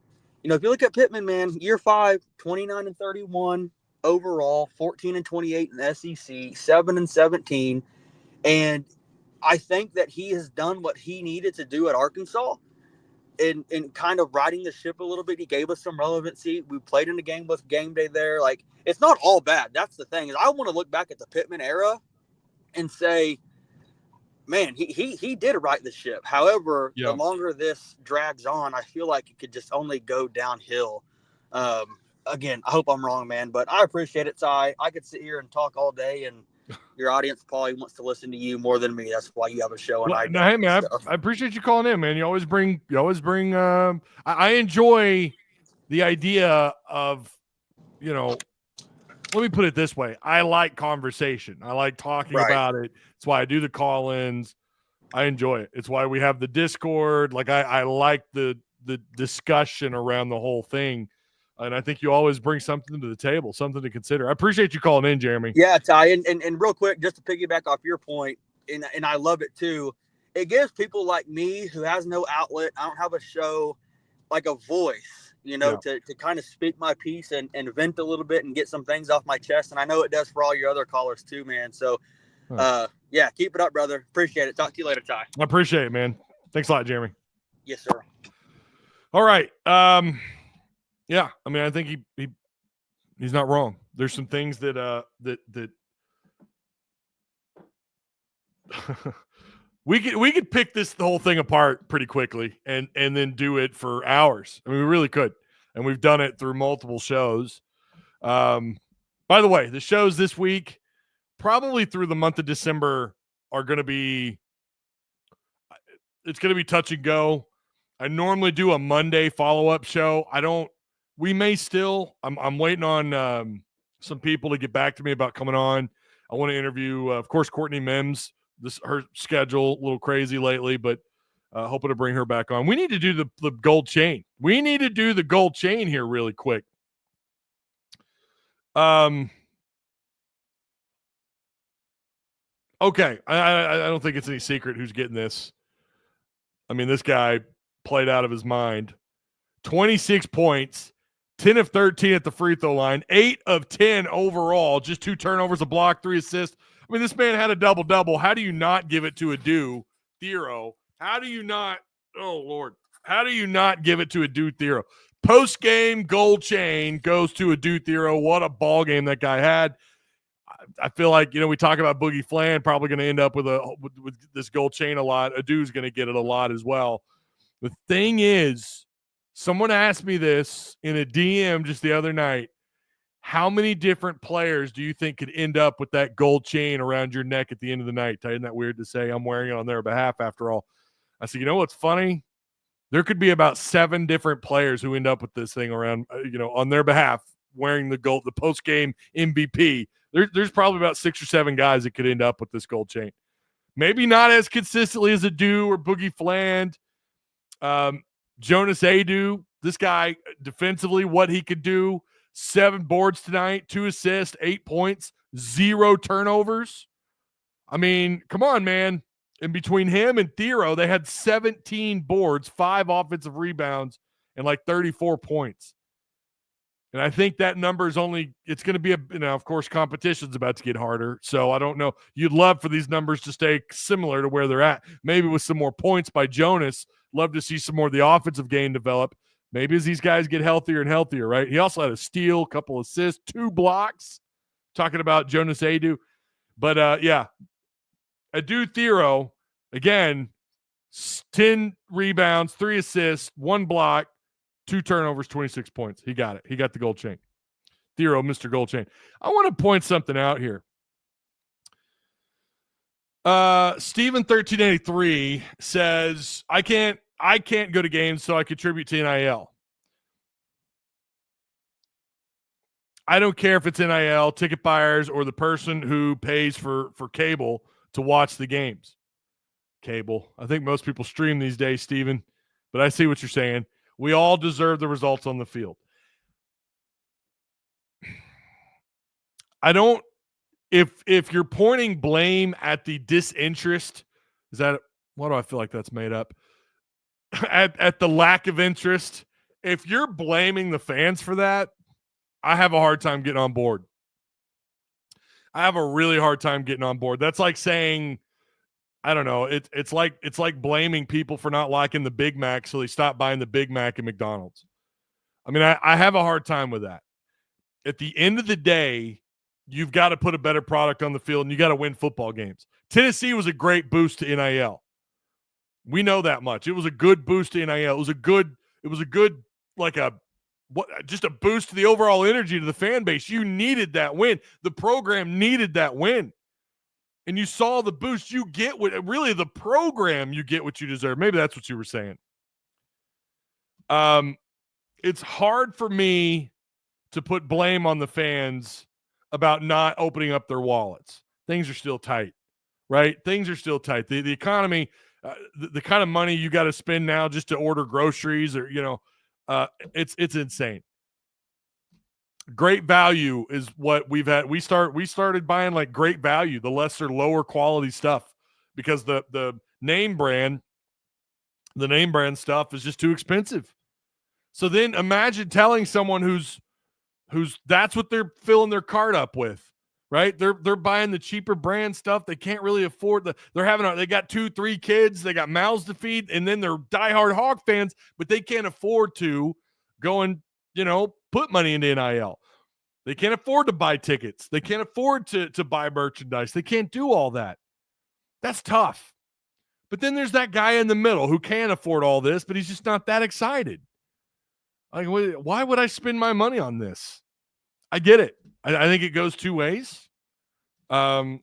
Speaker 4: If you look at Pittman, man, year 5, 29-31 overall, 14-28 in the SEC, 7-17. And I think that he has done what he needed to do at Arkansas in kind of riding the ship a little bit. He gave us some relevancy. We played in the game with game day there. Like, it's not all bad. That's the thing. Is I want to look back at the Pittman era and say, man, he did right the ship. However, the longer this drags on, I feel like it could just only go downhill. Again, I hope I'm wrong, man, but I appreciate it, Ty. I could sit here and talk all day, and your audience probably wants to listen to you more than me. That's why you have a show. And
Speaker 1: hey, man, I appreciate you calling in, man. You always bring. I enjoy the idea of, let me put it this way. I like conversation. I like talking about it. It's why I do the call-ins. I enjoy it. It's why we have the Discord. Like, I like the discussion around the whole thing. And I think you always bring something to the table, something to consider. I appreciate you calling in, Jeremy.
Speaker 4: Yeah, Ty. And real quick, just to piggyback off your point, and I love it too, it gives people like me who has no outlet, I don't have a show, like a voice, to kind of speak my piece and vent a little bit and get some things off my chest. And I know it does for all your other callers too, man. So, yeah, keep it up, brother. Appreciate it. Talk to you later, Ty.
Speaker 1: I appreciate it, man. Thanks a lot, Jeremy.
Speaker 4: Yes, sir.
Speaker 1: All right. Yeah, I mean, I think he's not wrong. There's some things that we could pick the whole thing apart pretty quickly and then do it for hours. I mean, we really could, and we've done it through multiple shows. By the way, the shows this week, probably through the month of December, are going to be. It's going to be touch and go. I normally do a Monday follow-up show. We may still. I'm waiting on some people to get back to me about coming on. I want to interview, of course, Courtney Mims. Her schedule a little crazy lately, but hoping to bring her back on. We need to do the gold chain. We need to do the gold chain here really quick. Okay, I don't think it's any secret who's getting this. I mean, this guy played out of his mind. 26 points. 10 of 13 at the free throw line, 8 of 10 overall, just 2 turnovers, a block, 3 assists. I mean, this man had a double-double. How do you not give it to Adu Thero? How do you not give it to Adu Thero? Post-game gold chain goes to Adu Thero. What a ball game that guy had. I feel like, we talk about Boogie Flan, probably going to end up with this gold chain a lot. Adu's going to get it a lot as well. The thing is, someone asked me this in a DM just the other night. How many different players do you think could end up with that gold chain around your neck at the end of the night? Isn't that weird to say? I'm wearing it on their behalf after all. I said, you know what's funny? There could be about 7 different players who end up with this thing around, on their behalf, wearing the post-game MVP. There's probably about 6 or 7 guys that could end up with this gold chain. Maybe not as consistently as Adu or Boogie Fland. Jonas Adu, this guy defensively, what he could do. 7 boards tonight, 2 assists, 8 points, 0 turnovers. I mean, come on, man. In between him and Thero, they had 17 boards, 5 offensive rebounds, and like 34 points. And I think that number is it's going to be of course, competition's about to get harder. So I don't know. You'd love for these numbers to stay similar to where they're at. Maybe with some more points by Jonas. Love to see some more of the offensive game develop. Maybe as these guys get healthier and healthier, right? He also had a steal, couple assists, 2 blocks. Talking about Jonas Adu. But, yeah. Adu Thero, again, 10 rebounds, 3 assists, 1 block, 2 turnovers, 26 points. He got it. He got the gold chain. Thero, Mr. Gold Chain. I want to point something out here. Steven 1383 says, I can't go to games, so I contribute to NIL. I don't care if it's NIL, ticket buyers, or the person who pays for cable to watch the games. Cable. I think most people stream these days, Steven, but I see what you're saying. We all deserve the results on the field. I don't, if you're pointing blame at the disinterest, why do I feel like that's made up? at the lack of interest, if you're blaming the fans for that, I have a hard time getting on board. I have a really hard time getting on board. That's like saying, I don't know. It's like blaming people for not liking the Big Mac, so they stop buying the Big Mac at McDonald's. I mean, I have a hard time with that. At the end of the day, you've got to put a better product on the field, and you got to win football games. Tennessee was a great boost to NIL. We know that much. It was a good boost to NIL. It was a good just a boost to the overall energy to the fan base. You needed that win. The program needed that win. And you saw the boost. You get the program, you get what you deserve. Maybe that's what you were saying. It's hard for me to put blame on the fans about not opening up their wallets. Things are still tight, right? Things are still tight. The economy, the kind of money you got to spend now just to order groceries or, it's insane. Great value is what we've had. We started buying like great value, the lower quality stuff, because the name brand stuff is just too expensive. So then imagine telling someone who's that's what they're filling their cart up with, right? They're buying the cheaper brand stuff. They can't really afford they got 2-3 kids, they got mouths to feed, and then they're diehard Hawk fans, but they can't afford to go and, put money into NIL. They can't afford to buy tickets. They can't afford to buy merchandise. They can't do all that. That's tough. But then there's that guy in the middle who can afford all this, but he's just not that excited. Like, why would I spend my money on this? I get it. I think it goes 2 ways. Again,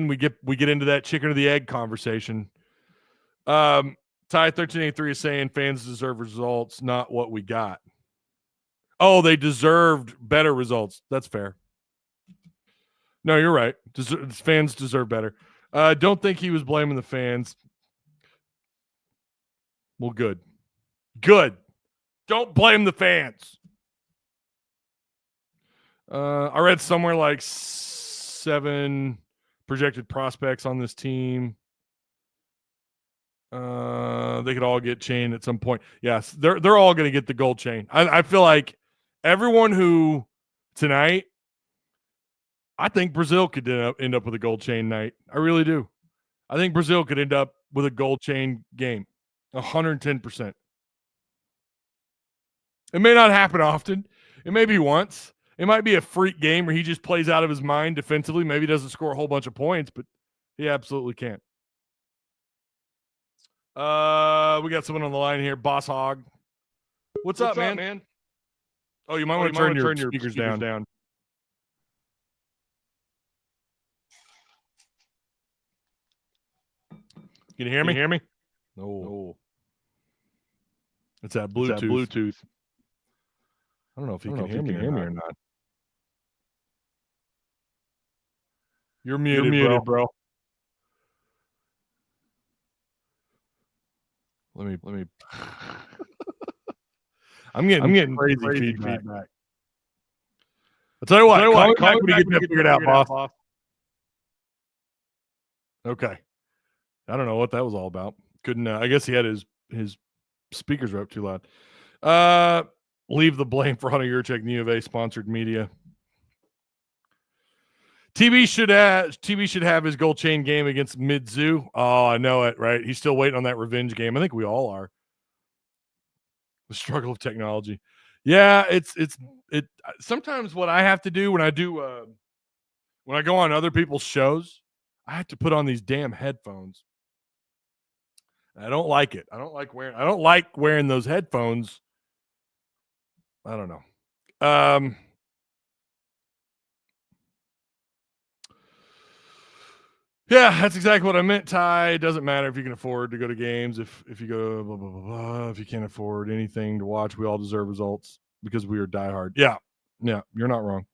Speaker 1: we get into that chicken or the egg conversation. Ty 1383 is saying fans deserve results, not what we got. Oh, they deserved better results. That's fair. No, you're right. Fans deserve better. Don't think he was blaming the fans. Well, good. Good. Don't blame the fans. I read somewhere like 7 projected prospects on this team. They could all get chained at some point. Yes, they're all going to get the gold chain. I feel like everyone who tonight, I think Brazil could end up with a gold chain night. I really do. I think Brazil could end up with a gold chain game. 110%. It may not happen often. It may be once. It might be a freak game where he just plays out of his mind defensively. Maybe he doesn't score a whole bunch of points, but he absolutely can. We got someone on the line here, Boss Hog. What's up, man? Oh, you might want to turn your speakers down. Can you hear me? No. It's that Bluetooth. I don't know if you can hear me or not. You're muted, bro. Let me. I'm getting crazy feedback. I'll tell you what, call me back when you get that figured out, boss. Okay. I don't know what that was all about. Couldn't, I guess he had his speakers were up too loud. Leave the blame for Hunter Yurchek and U of A sponsored media. TB should have his gold chain game against Mizzou. Oh, I know it, right? He's still waiting on that revenge game. I think we all are. The struggle of technology. Yeah, it sometimes what I have to do when I go on other people's shows, I have to put on these damn headphones. I don't like it. I don't like wearing those headphones. I don't know. Yeah, that's exactly what I meant, Ty. It doesn't matter if you can afford to go to games. If you go blah, blah, blah, blah. If you can't afford anything to watch, we all deserve results because we are diehard. Yeah, you're not wrong.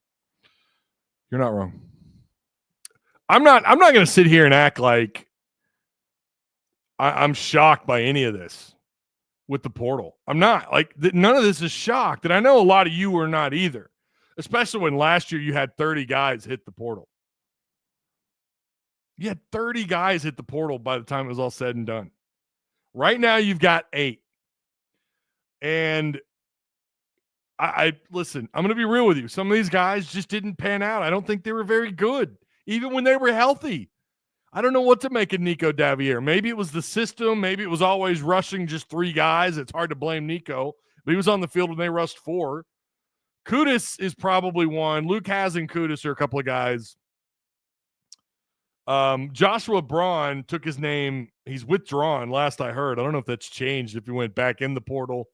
Speaker 1: You're not wrong. I'm not going to sit here and act like I'm shocked by any of this with the portal. I'm not. Like, none of this is shocked. And I know a lot of you are not either, especially when last year you had 30 guys hit the portal. You had 30 guys hit the portal by the time it was all said and done. Right now, you've got 8. And I listen, I'm going to be real with you. Some of these guys just didn't pan out. I don't think they were very good, even when they were healthy. I don't know what to make of Nico Davier. Maybe it was the system. Maybe it was always rushing just 3 guys. It's hard to blame Nico, but he was on the field when they rushed 4. Kudus is probably one. Luke Has and Kudus are a couple of guys. Joshua Braun took his name. He's withdrawn, last I heard. I don't know if that's changed, if he went back in the portal.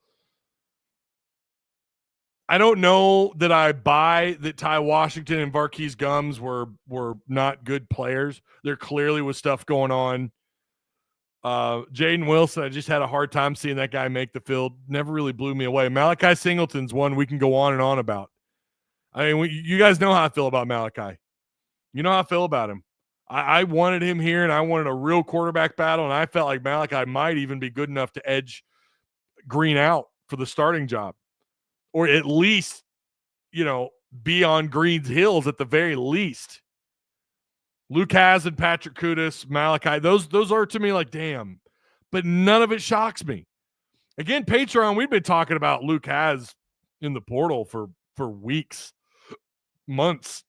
Speaker 1: I don't know that I buy that Ty Washington and Varkey's Gums were not good players. There clearly was stuff going on. Jaden Wilson, I just had a hard time seeing that guy make the field. Never really blew me away. Malachi Singleton's one we can go on and on about. I mean, you guys know how I feel about Malachi. You know how I feel about him. I wanted him here, and I wanted a real quarterback battle, and I felt like Malachi might even be good enough to edge Green out for the starting job, or at least, be on Green's heels at the very least. Luke Has and Patrick Kudus, Malachi, those are to me like, damn, but none of it shocks me. Again, Patreon, we've been talking about Luke Has in the portal for weeks, months.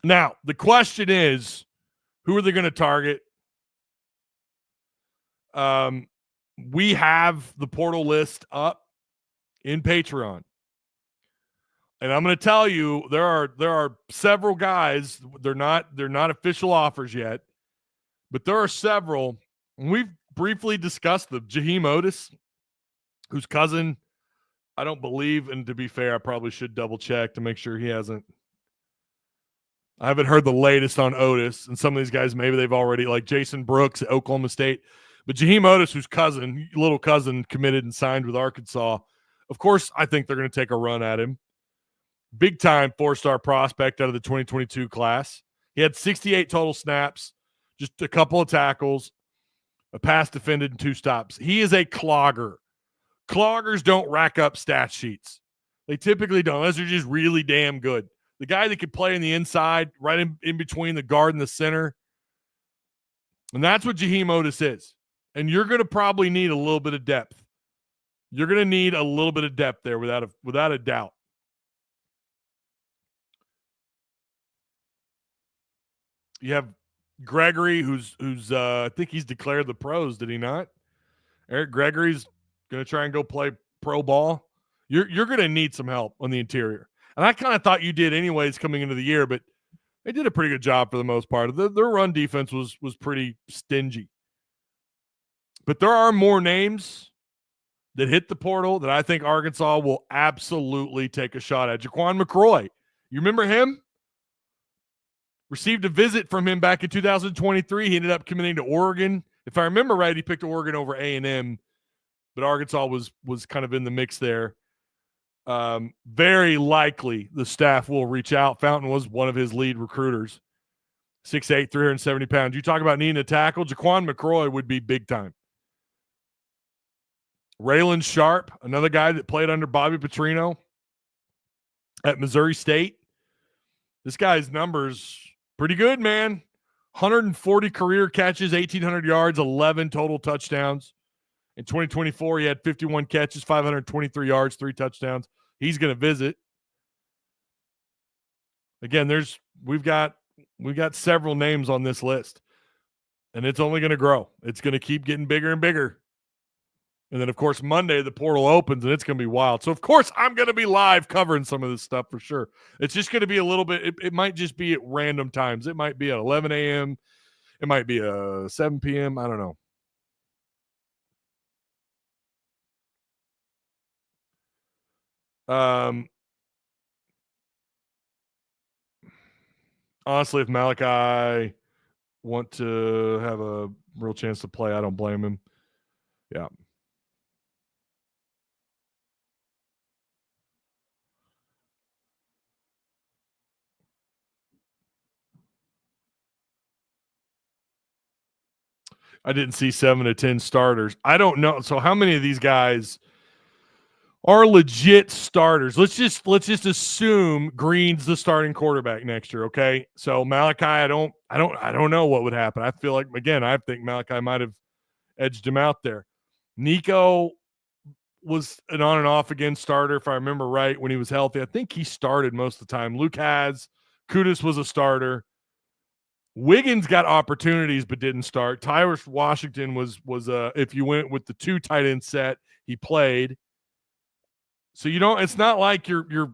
Speaker 1: Now, the question is, who are they going to target? We have the portal list up in Patreon. And I'm going to tell you, there are several guys. They're not official offers yet, but there are several. And we've briefly discussed them. Jaheim Otis, whose cousin, I don't believe, and to be fair, I probably should double check to make sure he hasn't. I haven't heard the latest on Otis, and some of these guys, maybe they've already, like Jason Brooks at Oklahoma State. But Jaheim Otis, whose little cousin, committed and signed with Arkansas. Of course, I think they're going to take a run at him. Big-time 4-star prospect out of the 2022 class. He had 68 total snaps, just a couple of tackles, a pass defended, and 2 stops. He is a clogger. Cloggers don't rack up stat sheets. They typically don't, unless they're just really damn good. The guy that could play in the inside, right in between the guard and the center. And that's what Jaheim Otis is. And you're going to probably need a little bit of depth. You're going to need a little bit of depth there without a doubt. You have Gregory, who's I think he's declared the pros, did he not? Eric Gregory's going to try and go play pro ball. You're going to need some help on the interior. And I kind of thought you did anyways coming into the year, but they did a pretty good job for the most part. Their run defense was pretty stingy. But there are more names that hit the portal that I think Arkansas will absolutely take a shot at. Jaquan McCroy, you remember him? Received a visit from him back in 2023. He ended up committing to Oregon. If I remember right, he picked Oregon over A&M, but Arkansas was kind of in the mix there. Very likely the staff will reach out. Fountain was one of his lead recruiters. 6'8", 370 pounds. You talk about needing a tackle, Jaquan McCroy would be big time. Raylan Sharp, another guy that played under Bobby Petrino at Missouri State. This guy's numbers pretty good, man. 140 career catches, 1,800 yards, 11 total touchdowns. In 2024, he had 51 catches, 523 yards, 3 touchdowns. He's going to visit. Again, we've got several names on this list, and it's only going to grow. It's going to keep getting bigger and bigger. And then, of course, Monday, the portal opens, and it's going to be wild. So, of course, I'm going to be live covering some of this stuff for sure. It's just going to be a little bit – it might just be at random times. It might be at 11 a.m. It might be 7 p.m. I don't know. Honestly, if Malachi want to have a real chance to play, I don't blame him. Yeah. I didn't see 7 to 10 starters. I don't know. So how many of these guys are legit starters? Let's just assume Green's the starting quarterback next year. Okay. So Malachi, I don't know what would happen. I feel like, again, I think Malachi might have edged him out there. Nico was an on and off again starter, if I remember right, when he was healthy. I think he started most of the time. Luke Kudus was a starter. Wiggins got opportunities but didn't start. Tyrus Washington was if you went with the 2 tight end set, he played. So it's not like you're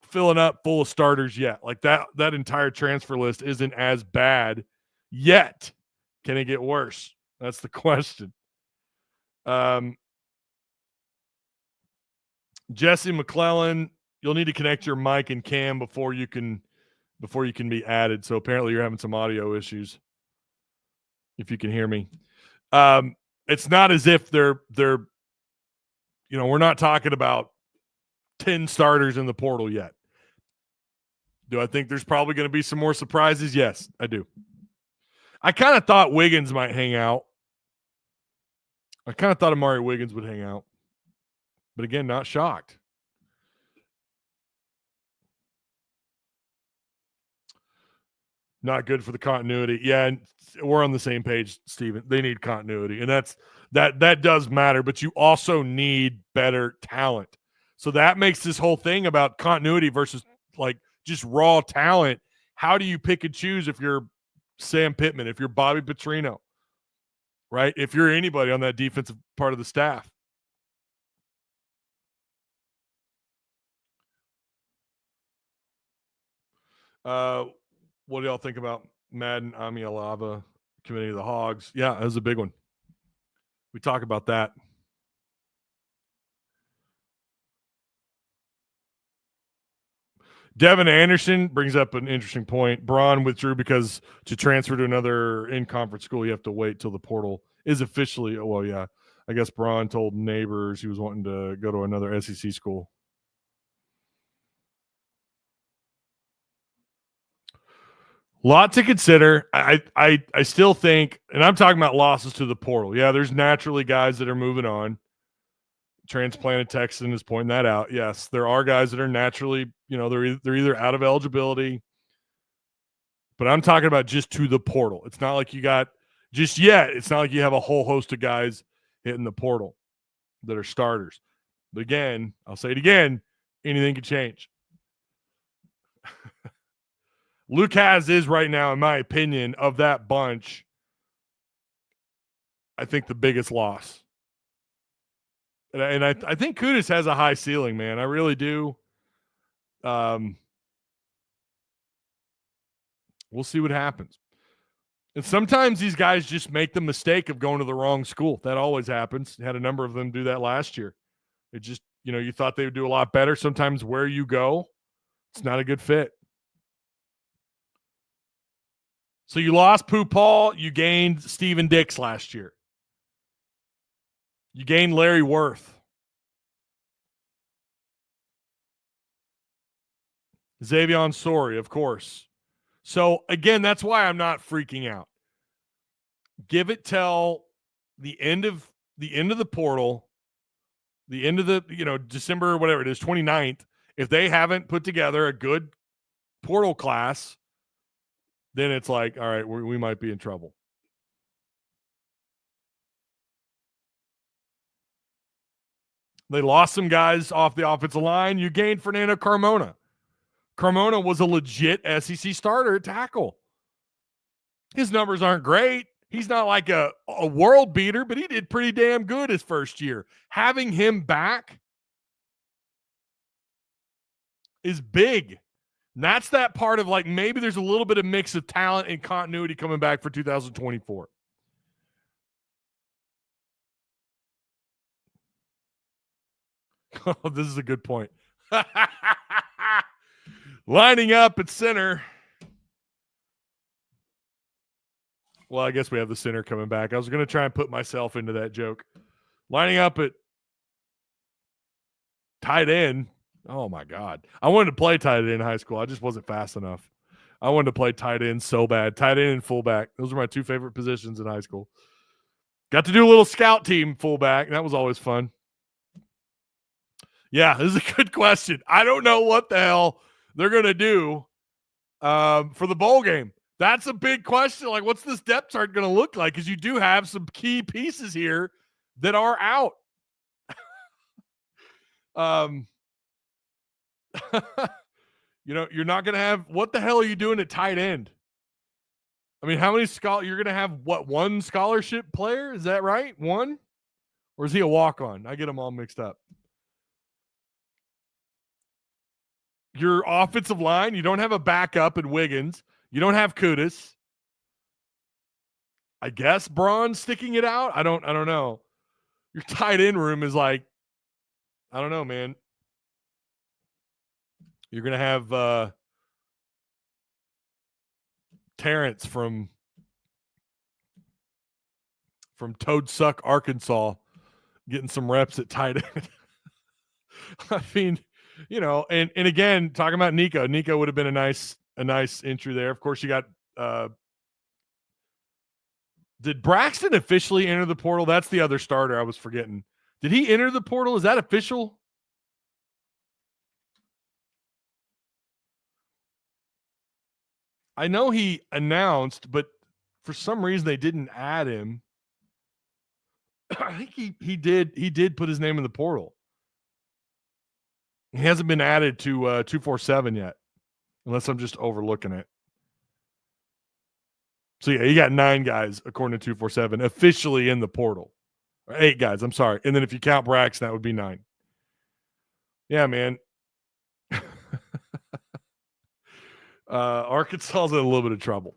Speaker 1: filling up full of starters yet. Like that entire transfer list isn't as bad yet. Can it get worse? That's the question. Jesse McClellan, you'll need to connect your mic and cam before you can be added. So apparently you're having some audio issues. If you can hear me. It's not as if they're we're not talking about 10 starters in the portal yet. Do I think there's probably going to be some more surprises? Yes, I do. I kind of thought Wiggins might hang out. I kind of thought Amari Wiggins would hang out. But again, not shocked. Not good for the continuity. Yeah, and we're on the same page, Steven. They need continuity. And that does matter, but you also need better talent. So that makes this whole thing about continuity versus like just raw talent. How do you pick and choose if you're Sam Pittman, if you're Bobby Petrino, right? If you're anybody on that defensive part of the staff? What do y'all think about Madden Amialava committing to the Hogs? Yeah, that was a big one. We talk about that. Devin Anderson brings up an interesting point. Braun withdrew because to transfer to another in-conference school, you have to wait till the portal is officially. Well, yeah, I guess Braun told neighbors he was wanting to go to another SEC school. Lot to consider. I still think, and I'm talking about losses to the portal. Yeah, there's naturally guys that are moving on. Transplanted Texan is pointing that out. Yes, there are guys that are naturally, they're either out of eligibility. But I'm talking about just to the portal. It's not like you got just yet. It's not like you have a whole host of guys hitting the portal that are starters. But again, I'll say it again, anything can change. Luke is right now, in my opinion, of that bunch, I think the biggest loss. And I think Kudus has a high ceiling, man. I really do. We'll see what happens. And sometimes these guys just make the mistake of going to the wrong school. That always happens. Had a number of them do that last year. It just, you thought they would do a lot better. Sometimes where you go, it's not a good fit. So you lost Pooh Paul. You gained Steven Dix last year. You gained Larry Worth. Xavion Sori, of course. So, again, that's why I'm not freaking out. Give it till the end of the portal. the end of the, December, whatever it is, 29th, if they haven't put together a good portal class, then it's like, all right, we might be in trouble. They lost some guys off the offensive line. You gained Fernando Carmona. Carmona was a legit SEC starter at tackle. His numbers aren't great. He's not like a world beater, but he did pretty damn good his first year. Having him back is big. And that's that part of like maybe there's a little bit of mix of talent and continuity coming back for 2024. Oh, this is a good point. Lining up at center. Well, I guess we have the center coming back. I was going to try and put myself into that joke. Lining up at tight end. Oh, my God. I wanted to play tight end in high school. I just wasn't fast enough. I wanted to play tight end so bad. Tight end and fullback. Those were my two favorite positions in high school. Got to do a little scout team fullback. That was always fun. Yeah, this is a good question. I don't know what the hell they're going to do for the bowl game. That's a big question. Like, what's this depth chart going to look like? Because you do have some key pieces here that are out. You're not going to have – what the hell are you doing at tight end? I mean, how many you're going to have, one scholarship player? Is that right? One? Or is he a walk-on? I get them all mixed up. Your offensive line, you don't have a backup in Wiggins. You don't have Kudus. I guess Braun sticking it out. I don't know. Your tight end room is like, I don't know, man. You're going to have Terrence from Toad Suck, Arkansas, getting some reps at tight end. I mean, and again, talking about Nico. Nico would have been a nice entry there. Of course, you got did Braxton officially enter the portal? That's the other starter I was forgetting. Did he enter the portal? Is that official? I know he announced, but for some reason they didn't add him. I think he did put his name in the portal. He hasn't been added to 247 yet, unless I'm just overlooking it. So, yeah, you got 9 guys, according to 247, officially in the portal. Or 8 guys, I'm sorry. And then if you count Braxton, that would be 9. Yeah, man. Arkansas's in a little bit of trouble.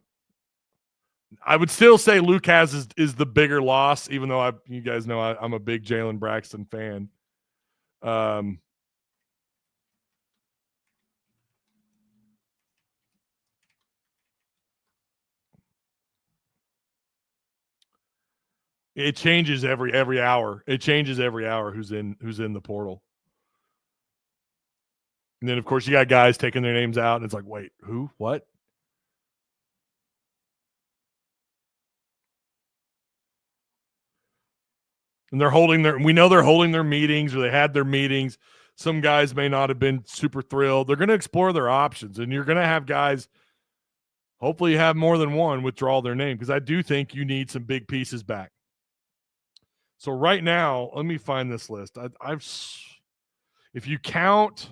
Speaker 1: I would still say Lucas is the bigger loss, even though you guys know I'm a big Jalen Braxton fan. It changes every hour. It changes every hour who's in the portal. And then, of course, you got guys taking their names out, and it's like, wait, who? What? And they're holding their meetings, or they had their meetings. Some guys may not have been super thrilled. They're going to explore their options, and you're going to have guys, hopefully you have more than one, withdraw their name, because I do think you need some big pieces back. So right now, let me find this list. If you count,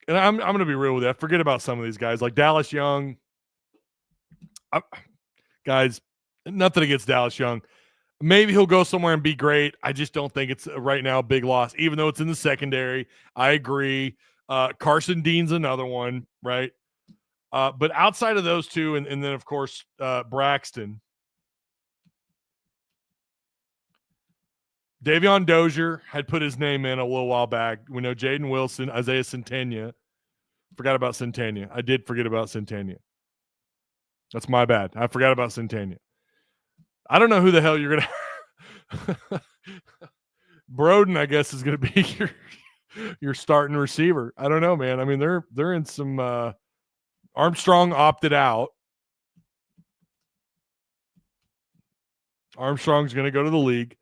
Speaker 1: and I'm going to be real with you, I forget about some of these guys, like Dallas Young. Guys, nothing against Dallas Young. Maybe he'll go somewhere and be great. I just don't think it's right now a big loss, even though it's in the secondary. I agree. Carson Dean's another one, right? But outside of those two, and then, of course, Braxton, Davion Dozier had put his name in a little while back. We know Jaden Wilson, Isaiah Centenia. Forgot about Centenia. I did forget about Centenia. That's my bad. I forgot about Centenia. I don't know who the hell you're going to – Broden, I guess, is going to be your starting receiver. I don't know, man. I mean, they're in some Armstrong opted out. Armstrong's going to go to the league.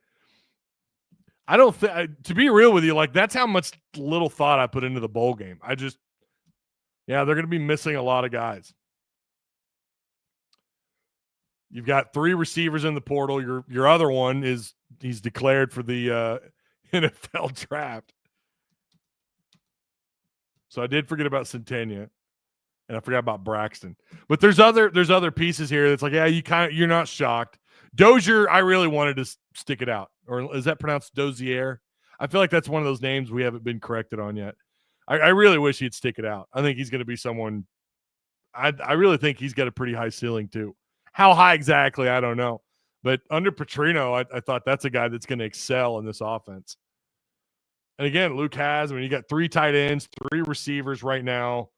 Speaker 1: I don't think, to be real with you, like that's how much little thought I put into the bowl game. They're going to be missing a lot of guys. You've got 3 receivers in the portal. Your other one he's declared for the NFL draft. So I did forget about Centennia, and I forgot about Braxton. But there's other pieces here that's like, yeah, you're not shocked. Dozier, I really wanted to stick it out. Or is that pronounced Dozier? I feel like that's one of those names we haven't been corrected on yet. I really wish he'd stick it out. I think he's going to be someone. I really think he's got a pretty high ceiling too. How high exactly, I don't know. But under Petrino, I thought that's a guy that's going to excel in this offense. And again, Luke has, you got 3 tight ends, 3 receivers right now.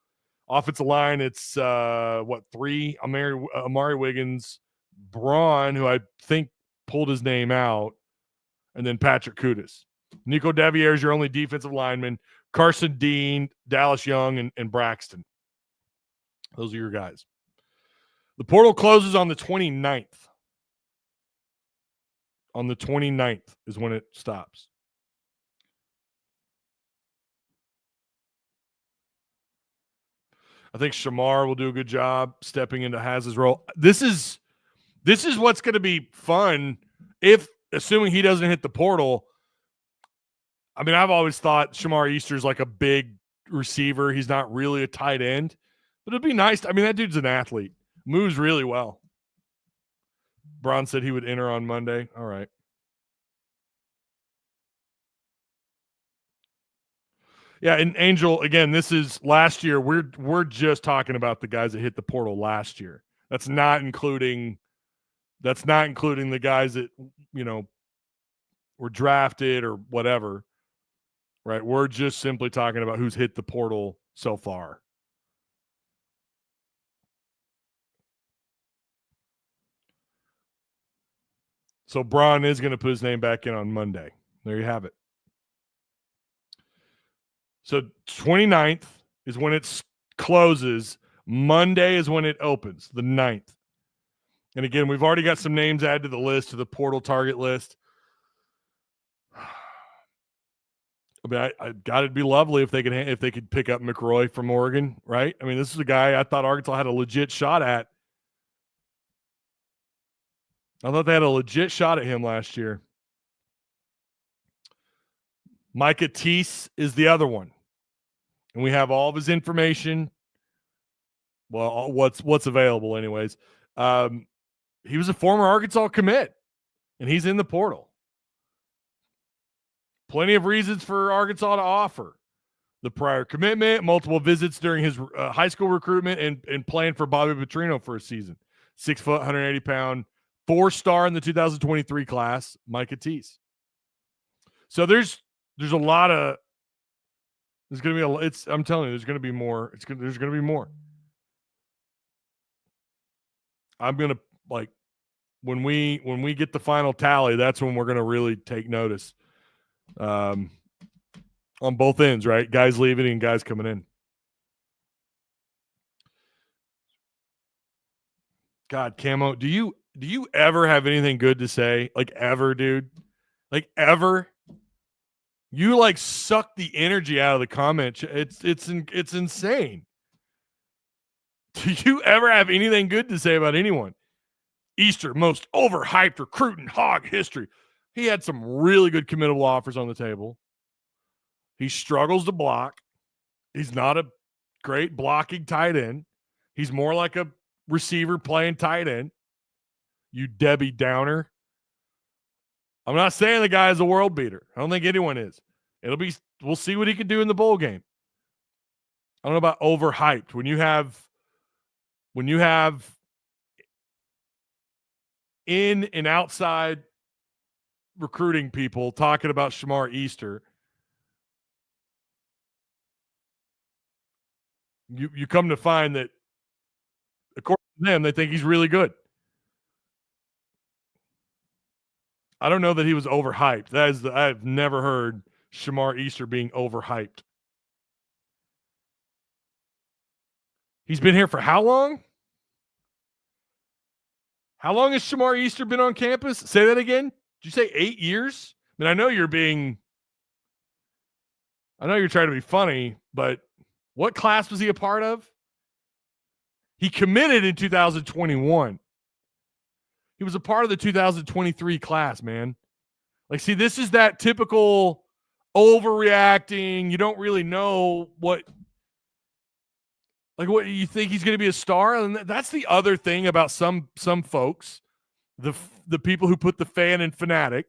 Speaker 1: Offensive line, it's 3? Amari Wiggins, Braun, who I think pulled his name out, and then Patrick Kudus. Nico Devier is your only defensive lineman. Carson Dean, Dallas Young, and Braxton. Those are your guys. The portal closes on the 29th. On the 29th is when it stops. I think Shamar will do a good job stepping into Haz's role. This is what's going to be fun if, assuming he doesn't hit the portal. I mean, I've always thought Shamar Easter's like a big receiver. He's not really a tight end, but it'd be nice. I mean, that dude's an athlete. Moves really well. Braun said he would enter on Monday. All right. Yeah, and Angel, again, this is last year. We're just talking about the guys that hit the portal last year. That's not including the guys that, were drafted or whatever. Right? We're just simply talking about who's hit the portal so far. So Braun is going to put his name back in on Monday. There you have it. So 29th is when it closes. Monday is when it opens, the 9th. And again, we've already got some names added to the list, to the portal target list. I mean, I got it'd be lovely if they could pick up McRoy from Oregon, right? I mean, this is a guy I thought Arkansas had a legit shot at. I thought they had a legit shot at him last year. Micah Teese is the other one. And we have all of his information. Well, what's available anyways. He was a former Arkansas commit, and he's in the portal. Plenty of reasons for Arkansas to offer. The prior commitment, multiple visits during his high school recruitment, and playing for Bobby Petrino for a season. 6 foot, 180 pound, 4-star in the 2023 class, Micah Teese. So there's a lot of, there's going to be I'm telling you, there's going to be more. There's going to be more. I'm going to, like, when we get the final tally, that's when we're going to really take notice. On both ends, right? Guys leaving and guys coming in. God, Camo, do you ever have anything good to say? Like, ever, dude? Like, ever? You like suck the energy out of the comment. It's insane. Do you ever have anything good to say about anyone? Easter, most overhyped recruit in Hog history. He had some really good committable offers on the table. He struggles to block. He's not a great blocking tight end. He's more like a receiver playing tight end. You Debbie Downer. I'm not saying the guy is a world beater. I don't think anyone is. We'll see what he can do in the bowl game. I don't know about overhyped. When you have in and outside recruiting people talking about Shamar Easter, you come to find that, according to them, they think he's really good. I don't know that he was overhyped. I've never heard Shamar Easter being overhyped. He's been here for how long? How long has Shamar Easter been on campus? Say that again. Did you say 8 years? mean, I know you're trying to be funny, but what class was he a part of? He committed in 2021. He was a part of the 2023 class, man. Like, see, this is that typical overreacting. You don't really know what you think he's going to be a star. And that's the other thing about some folks, the people who put the fan in fanatic.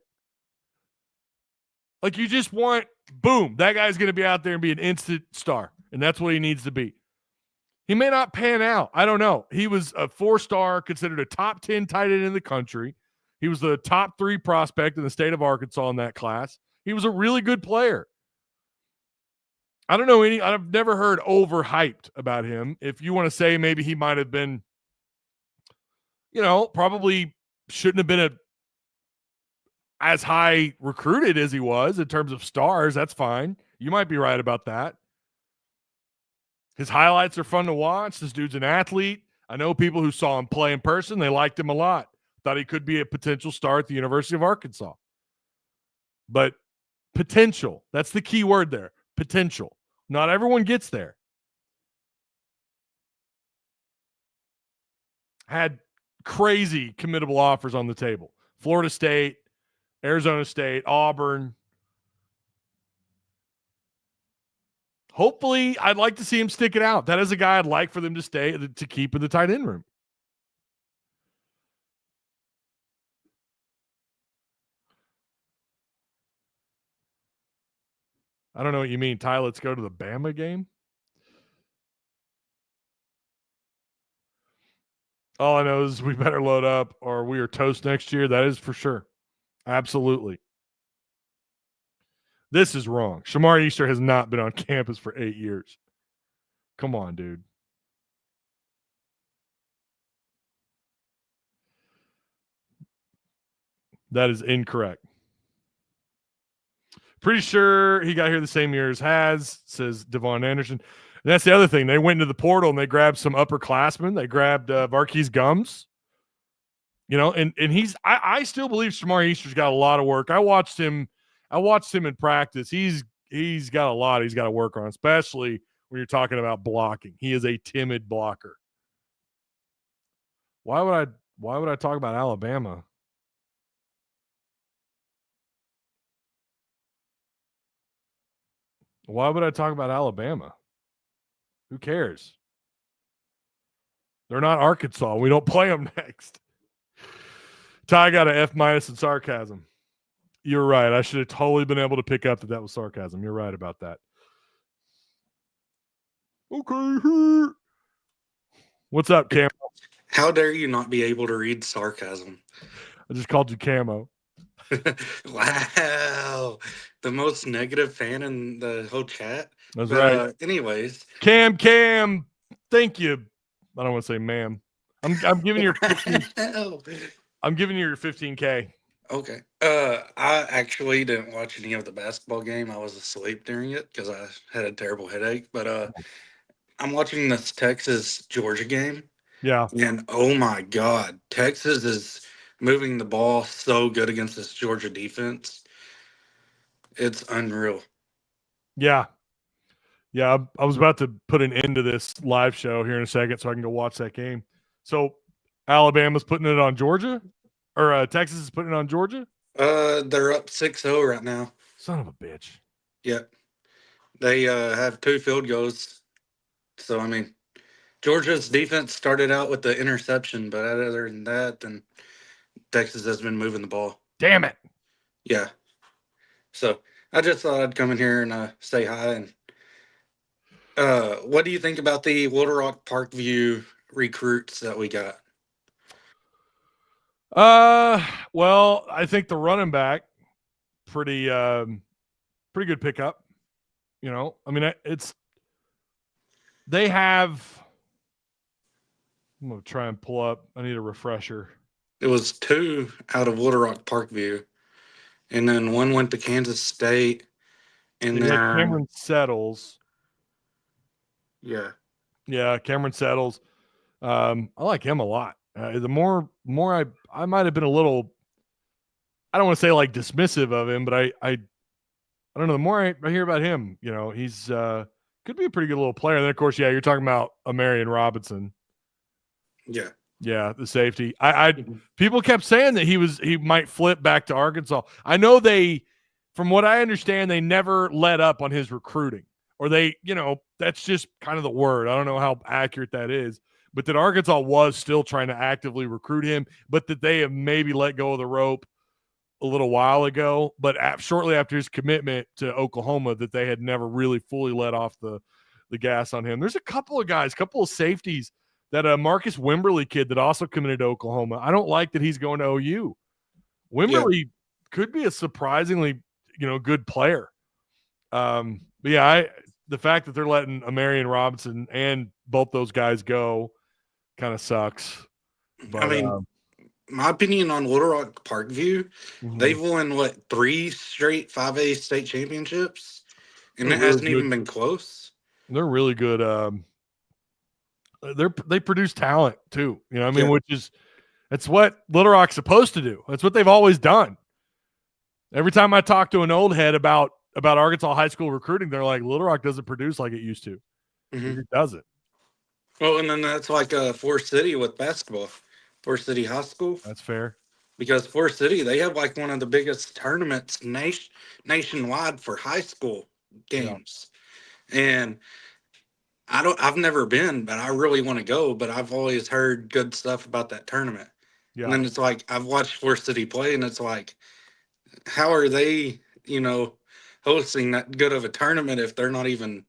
Speaker 1: Like, you just want, boom, that guy's going to be out there and be an instant star. And that's what he needs to be. He may not pan out. I don't know. He was a 4-star, considered a top 10 tight end in the country. He was the top 3 prospect in the state of Arkansas in that class. He was a really good player. I don't know I've never heard overhyped about him. If you want to say maybe he might have been, probably shouldn't have been as high recruited as he was in terms of stars, that's fine. You might be right about that. His highlights are fun to watch. This dude's an athlete. I know people who saw him play in person. They liked him a lot. Thought he could be a potential star at the University of Arkansas. But potential, that's the key word there, potential. Not everyone gets there. Had crazy committable offers on the table. Florida State, Arizona State, Auburn. Hopefully, I'd like to see him stick it out. That is a guy I'd like for them to keep in the tight end room. I don't know what you mean. Ty, let's go to the Bama game. All I know is we better load up or we are toast next year. That is for sure. Absolutely. This is wrong. Shamar Easter has not been on campus for 8 years. Come on, dude. That is incorrect. Pretty sure he got here the same year as Has, says Devon Anderson. And that's the other thing. They went into the portal and they grabbed some upperclassmen. They grabbed Marquise Gums. And he's I still believe Shamar Easter's got a lot of work. I watched him in practice. He's got a lot he's got to work on, especially when you're talking about blocking. He is a timid blocker. Why would I talk about Alabama? Why would I talk about Alabama? Who cares? They're not Arkansas. We don't play them next. Ty got an F- in sarcasm. You're right. I should have totally been able to pick up that was sarcasm. You're right about that. Okay. What's up, Camo?
Speaker 5: How dare you not be able to read sarcasm?
Speaker 1: I just called you Camo.
Speaker 5: Wow. The most negative fan in the whole chat.
Speaker 1: That's right.
Speaker 5: Anyways.
Speaker 1: Cam, thank you. I don't want to say ma'am. I'm giving you I'm giving you your 15K.
Speaker 5: Okay. I actually didn't watch any of the basketball game. I was asleep during it because I had a terrible headache. But I'm watching this Texas-Georgia game.
Speaker 1: Yeah.
Speaker 5: And oh my God, Texas is moving the ball so good against this Georgia defense. It's unreal.
Speaker 1: Yeah. Yeah, I was about to put an end to this live show here in a second so I can go watch that game. So Alabama's putting it on Georgia? Or Texas is putting it on Georgia?
Speaker 5: They're up 6-0 right now.
Speaker 1: Son of a bitch.
Speaker 5: Yep. They have 2 field goals. So, I mean, Georgia's defense started out with the interception, but other than that, then Texas has been moving the ball.
Speaker 1: Damn it.
Speaker 5: Yeah. So, I just thought I'd come in here and say hi. And what do you think about the Little Rock Parkview recruits that we got?
Speaker 1: Well, I think the running back, pretty good pickup. I mean, they have. I'm gonna try and pull up. I need a refresher.
Speaker 5: It was 2 out of Little Rock Parkview, and then 1 went to Kansas State, and then
Speaker 1: Cameron Settles.
Speaker 5: Yeah,
Speaker 1: Cameron Settles. I like him a lot. The more I might have been a little I don't want to say like dismissive of him, but I don't know. The more I hear about him, he's could be a pretty good little player. And then of course, yeah, you're talking about Marion Robinson.
Speaker 5: Yeah.
Speaker 1: Yeah, the safety. People kept saying that he might flip back to Arkansas. I know from what I understand, they never let up on his recruiting. Or that's just kind of the word. I don't know how accurate that is. But that Arkansas was still trying to actively recruit him, but that they have maybe let go of the rope a little while ago. But shortly after his commitment to Oklahoma, that they had never really fully let off the gas on him. There's a couple of safeties. That Marcus Wimberly kid that also committed to Oklahoma. I don't like that he's going to OU. Wimberly could be a surprisingly, good player. But yeah, the fact that they're letting Marion Robinson and both those guys go kind of sucks. But,
Speaker 5: I mean, my opinion on Little Rock Parkview, they've won 3 straight 5A state championships, and it hasn't even been close.
Speaker 1: They're really good. They produce talent too, which is that's what Little Rock's supposed to do. That's what they've always done. Every time I talk to an old head about Arkansas high school recruiting, they're like, Little Rock doesn't produce like it used to. It doesn't.
Speaker 5: Well, and then that's like Forest City with basketball. Forest City High School.
Speaker 1: That's fair.
Speaker 5: Because Forest City, they have like one of the biggest tournaments nationwide for high school games. Yeah. And I've never been, but I really want to go, but I've always heard good stuff about that tournament. Yeah. And then it's like, I've watched Forest City play, and it's like, how are they, hosting that good of a tournament if they're not even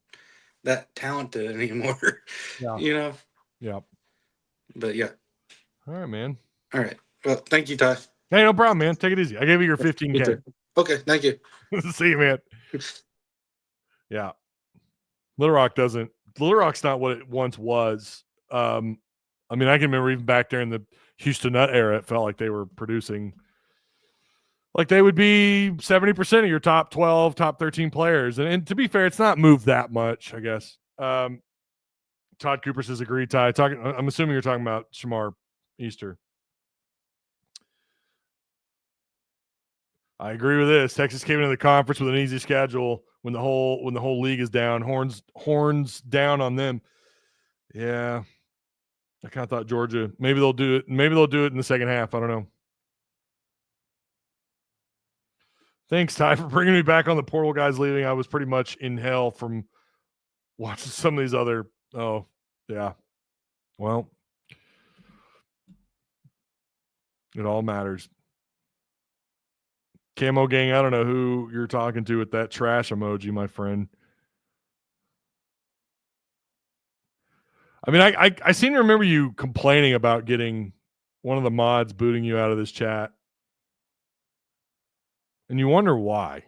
Speaker 5: that talented anymore? Yeah.
Speaker 1: Yeah.
Speaker 5: But yeah.
Speaker 1: All right, man.
Speaker 5: All right. Well, thank you, Ty.
Speaker 1: Hey, no problem, man. Take it easy. I gave you your 15K.
Speaker 5: Okay, thank you.
Speaker 1: See you, man. Yeah. Little Rock's not what it once was. I can remember even back there in the Houston Nut era, it felt like they were producing like they would be 70% of your top 12, top 13 players. And to be fair, it's not moved that much, I guess. Todd Cooper says, agree, Ty. I'm assuming you're talking about Shamar Easter. I agree with this. Texas came into the conference with an easy schedule when the whole league is down. Horns down on them. Yeah. I kind of thought Georgia, maybe they'll do it. Maybe they'll do it in the second half. I don't know. Thanks, Ty, for bringing me back on the portal guys leaving. I was pretty much in hell from watching some of these other. Oh, yeah. Well, it all matters. Camo gang, I don't know who you're talking to with that trash emoji, my friend. I mean, I seem to remember you complaining about getting one of the mods booting you out of this chat. And you wonder why.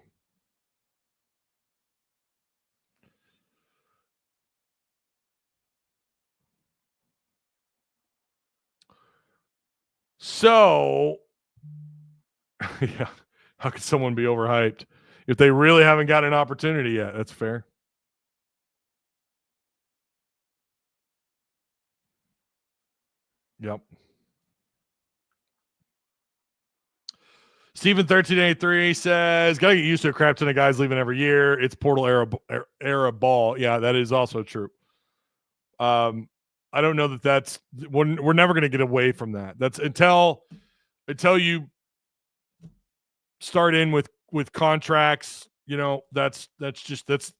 Speaker 1: So, yeah, how could someone be overhyped if they really haven't got an opportunity yet? That's fair. Yep. Steven 1383 says, gotta get used to a crap ton of guys leaving every year. It's portal era ball. Yeah, that is also true. I don't know that's we're never going to get away from that. That's until you start in with contracts, that's the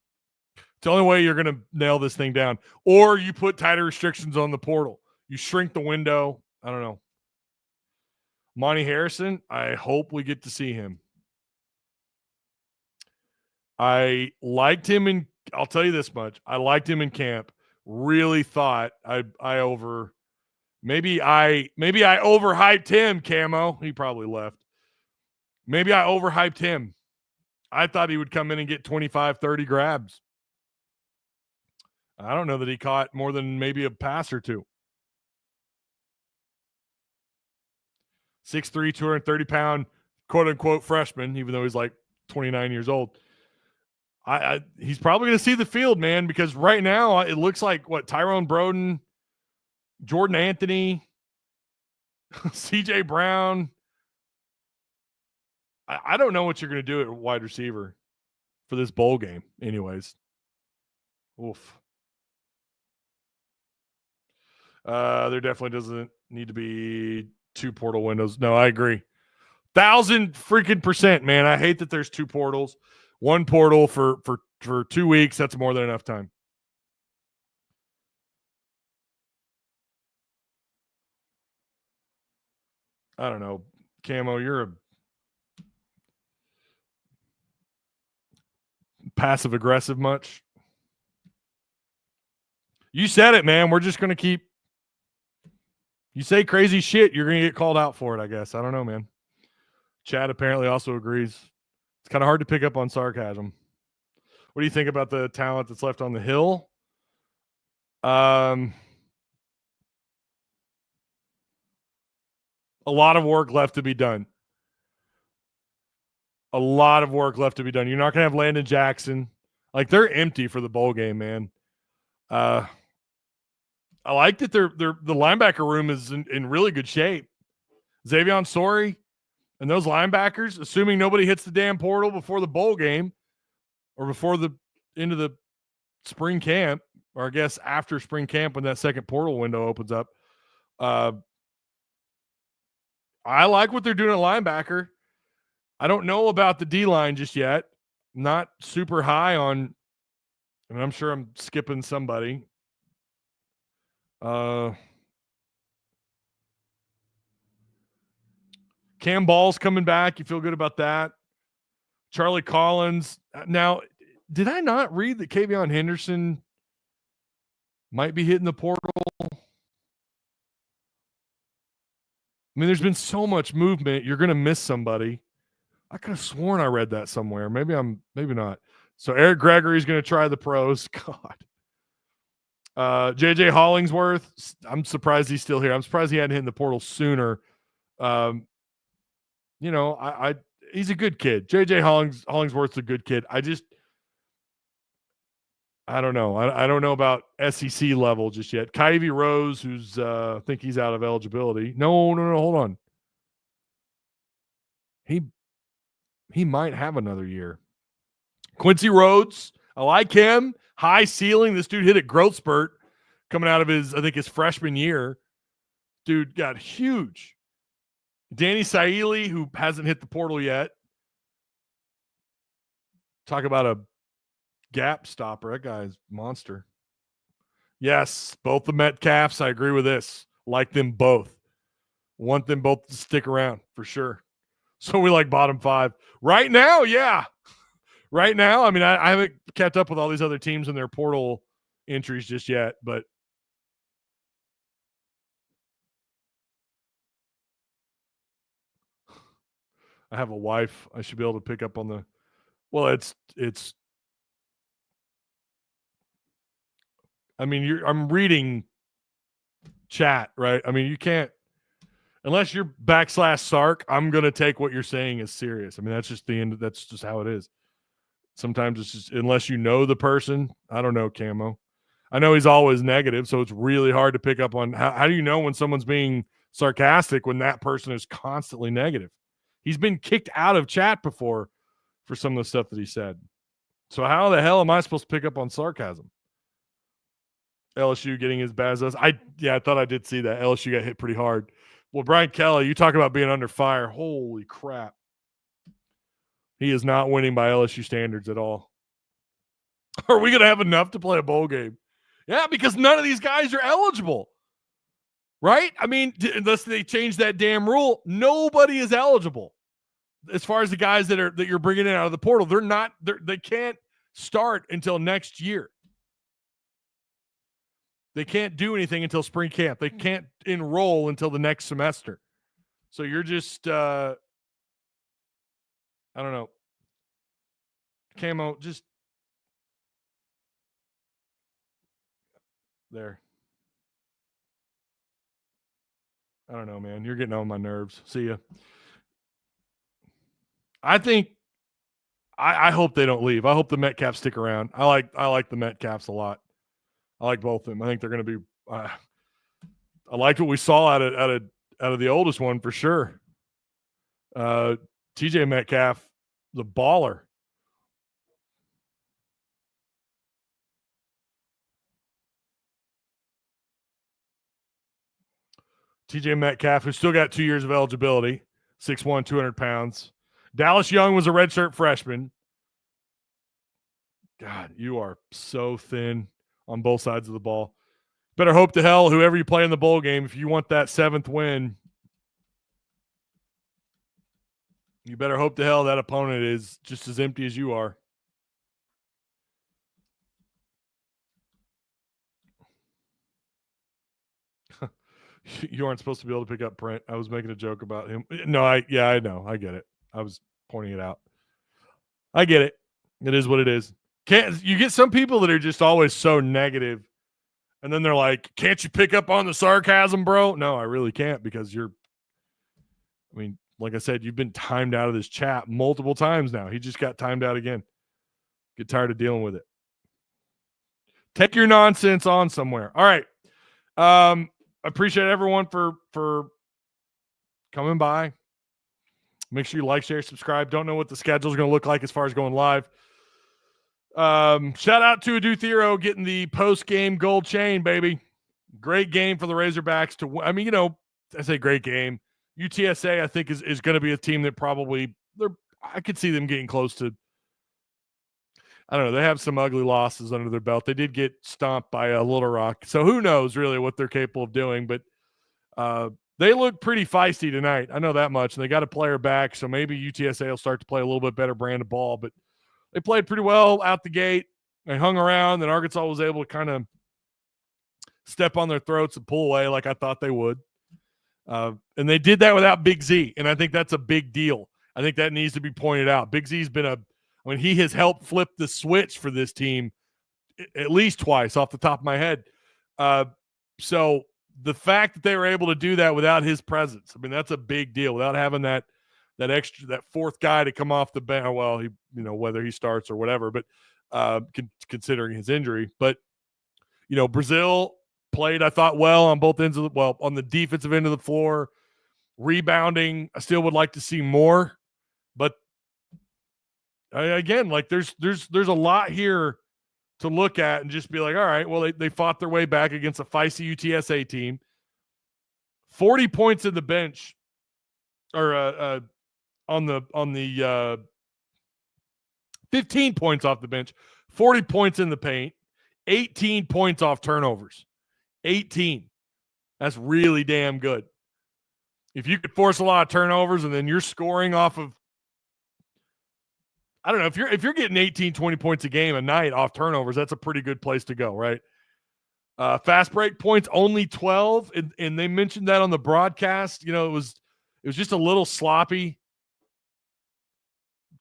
Speaker 1: only way you're going to nail this thing down. Or you put tighter restrictions on the portal. You shrink the window. I don't know. Monty Harrison, I hope we get to see him. I liked him I'll tell you this much. I liked him in camp. Really thought maybe I overhyped him, Camo. He probably left. Maybe I overhyped him. I thought he would come in and get 25, 30 grabs. I don't know that he caught more than maybe a pass or two. 6'3", 230-pound, quote-unquote freshman, even though he's like 29 years old. He's probably going to see the field, man, because right now it looks like, Tyrone Broden, Jordan Anthony, C.J. Brown, I don't know what you're going to do at wide receiver for this bowl game anyways. Oof. There definitely doesn't need to be 2 portal windows. No, I agree. 1,000% man. I hate that there's 2 portals. 1 portal for 2 weeks. That's more than enough time. I don't know. Camo, you're a passive aggressive much. You said it, man. We're just going to keep. You say crazy shit, you're going to get called out for it, I guess. I don't know, man. Chad apparently also agrees. It's kind of hard to pick up on sarcasm. What do you think about the talent that's left on the hill? A lot of work left to be done. A lot of work left to be done. You're not going to have Landon Jackson. Like, they're empty for the bowl game, man. I like that the linebacker room is in really good shape. Xavion Sorey and those linebackers, assuming nobody hits the damn portal before the bowl game or before the end of the spring camp, or I guess after spring camp when that second portal window opens up. I like what they're doing at linebacker. I don't know about the D-line just yet. Not super high on, I mean, I'm sure I'm skipping somebody. Cam Ball's coming back. You feel good about that. Charlie Collins. Now, did I not read that Kavion Henderson might be hitting the portal? I mean, there's been so much movement. You're going to miss somebody. I could have sworn I read that somewhere. Maybe not. So Eric Gregory's going to try the pros. God. JJ Hollingsworth. I'm surprised he's still here. I'm surprised he hadn't hit in the portal sooner. He's a good kid. JJ Hollingsworth's a good kid. I don't know. I don't know about SEC level just yet. Kyvie Rose, who's I think he's out of eligibility. No, hold on. He might have another year. Quincy Rhodes, I like him. High ceiling. This dude hit a growth spurt coming out of his freshman year. Dude got huge. Danny Saili, who hasn't hit the portal yet. Talk about a gap stopper. That guy's monster. Yes, both the Metcalfs. I agree with this. Like them both. Want them both to stick around for sure. So we like bottom 5. Right now, yeah. Right now, I mean, I haven't kept up with all these other teams and their portal entries just yet, but I have a wife. I should be able to pick up on the. Well, it's. I mean, I'm reading chat, right? I mean, you can't unless you're /Sark. I'm gonna take what you're saying as serious. I mean, that's just the end. That's just how it is. Sometimes it's just unless you know the person. I don't know, Camo. I know he's always negative, so it's really hard to pick up on how do you know when someone's being sarcastic when that person is constantly negative. He's been kicked out of chat before for some of the stuff that he said. So how the hell am I supposed to pick up on sarcasm? LSU getting his Bazos. I thought I did see that. LSU got hit pretty hard. Well, Brian Kelly, you talk about being under fire. Holy crap. He is not winning by LSU standards at all. Are we going to have enough to play a bowl game? Yeah, because none of these guys are eligible. Right? I mean, unless they change that damn rule, nobody is eligible. As far as the guys that you're bringing in out of the portal, they can't start until next year. They can't do anything until spring camp. They can't enroll until the next semester. So you're just, I don't know. Camo, just there. I don't know, man. You're getting on my nerves. See ya. I think I hope they don't leave. I hope the Metcalfs stick around. I like the Metcalfs a lot. I like both of them. I think they're going to be. I liked what we saw out of the oldest one for sure. TJ Metcalf, the baller. TJ Metcalf, who's still got 2 years of eligibility, 6'1", 200 pounds. Dallas Young was a redshirt freshman. God, you are so thin on both sides of the ball. Better hope to hell, whoever you play in the bowl game, if you want that 7th win, you better hope to hell that opponent is just as empty as you are. You aren't supposed to be able to pick up print. I was making a joke about him. No, I know. I get it. I was pointing it out. I get it. It is what it is. You get some people that are just always so negative, and then they're like, "Can't you pick up on the sarcasm, bro?" No, I really can't, because like I said, you've been timed out of this chat multiple times now. He just got timed out again. Get tired of dealing with it. Take your nonsense on somewhere. All right. I appreciate everyone for coming by. Make sure you like, share, subscribe. Don't know what the schedule is going to look like as far as going live. Shout out to Adu Thero getting the post-game gold chain, baby. Great game for the Razorbacks to win. I mean, I say great game. UTSA, I think, is going to be a team that probably I could see them getting close to. I don't know. They have some ugly losses under their belt. They did get stomped by Little Rock, so who knows really what they're capable of doing. But they look pretty feisty tonight. I know that much. And they got a player back, so maybe UTSA will start to play a little bit better brand of ball. But they played pretty well out the gate. They hung around, and Arkansas was able to kind of step on their throats and pull away like I thought they would. And they did that without Big Z, and I think that's a big deal. I think that needs to be pointed out. Big Z's been he has helped flip the switch for this team at least twice off the top of my head. So the fact that they were able to do that without his presence, I mean, that's a big deal. Without having that fourth guy to come off the bench, well, he, whether he starts or whatever, but considering his injury. But, Brazil played, I thought, well on both ends of on the defensive end of the floor. Rebounding, I still would like to see more, but again, like there's a lot here to look at and just be like, all right, well, they fought their way back against a feisty UTSA team. 40 points in the bench, or on the 15 points off the bench, 40 points in the paint, 18 points off turnovers. 18. That's really damn good. If you could force a lot of turnovers and then you're scoring off of, I don't know, if you're getting 18, 20 points a game a night off turnovers, that's a pretty good place to go, right? Fast break points, only 12. And they mentioned that on the broadcast. It was just a little sloppy.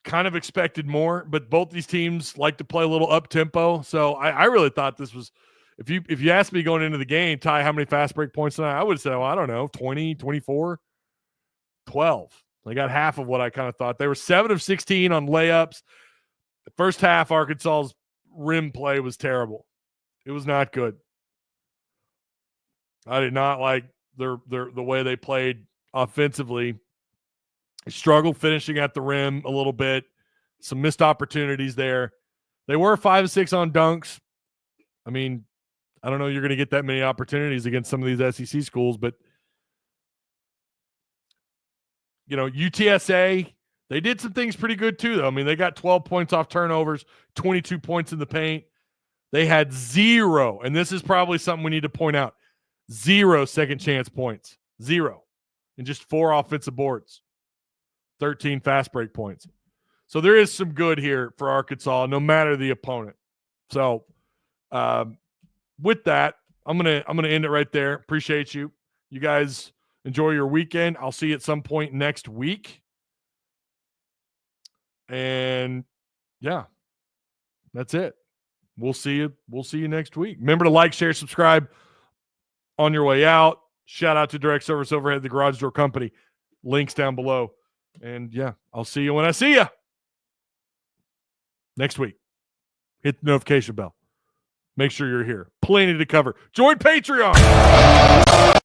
Speaker 1: Kind of expected more, but both these teams like to play a little up-tempo. So I really thought this was, if you asked me going into the game, Ty, how many fast break points tonight, I would have said, well, I don't know, 20, 24, 12. They got half of what I kind of thought. They were 7 of 16 on layups. The first half, Arkansas's rim play was terrible. It was not good. I did not like the way they played offensively. They struggled finishing at the rim a little bit. Some missed opportunities there. They were 5 of 6 on dunks. I mean, I don't know you're going to get that many opportunities against some of these SEC schools, but UTSA, they did some things pretty good too, though. I mean, they got 12 points off turnovers, 22 points in the paint. They had 0, and this is probably something we need to point out, 0 second chance points, 0, and just 4 offensive boards, 13 fast break points. So there is some good here for Arkansas, no matter the opponent. So with that, I'm gonna end it right there. Appreciate you. You guys enjoy your weekend. I'll see you at some point next week. And yeah, that's it. We'll see you. We'll see you next week. Remember to like, share, subscribe on your way out. Shout out to Direct Service Overhead, the Garage Door Company. Links down below. And yeah, I'll see you when I see you next week. Hit the notification bell. Make sure you're here. Plenty to cover. Join Patreon.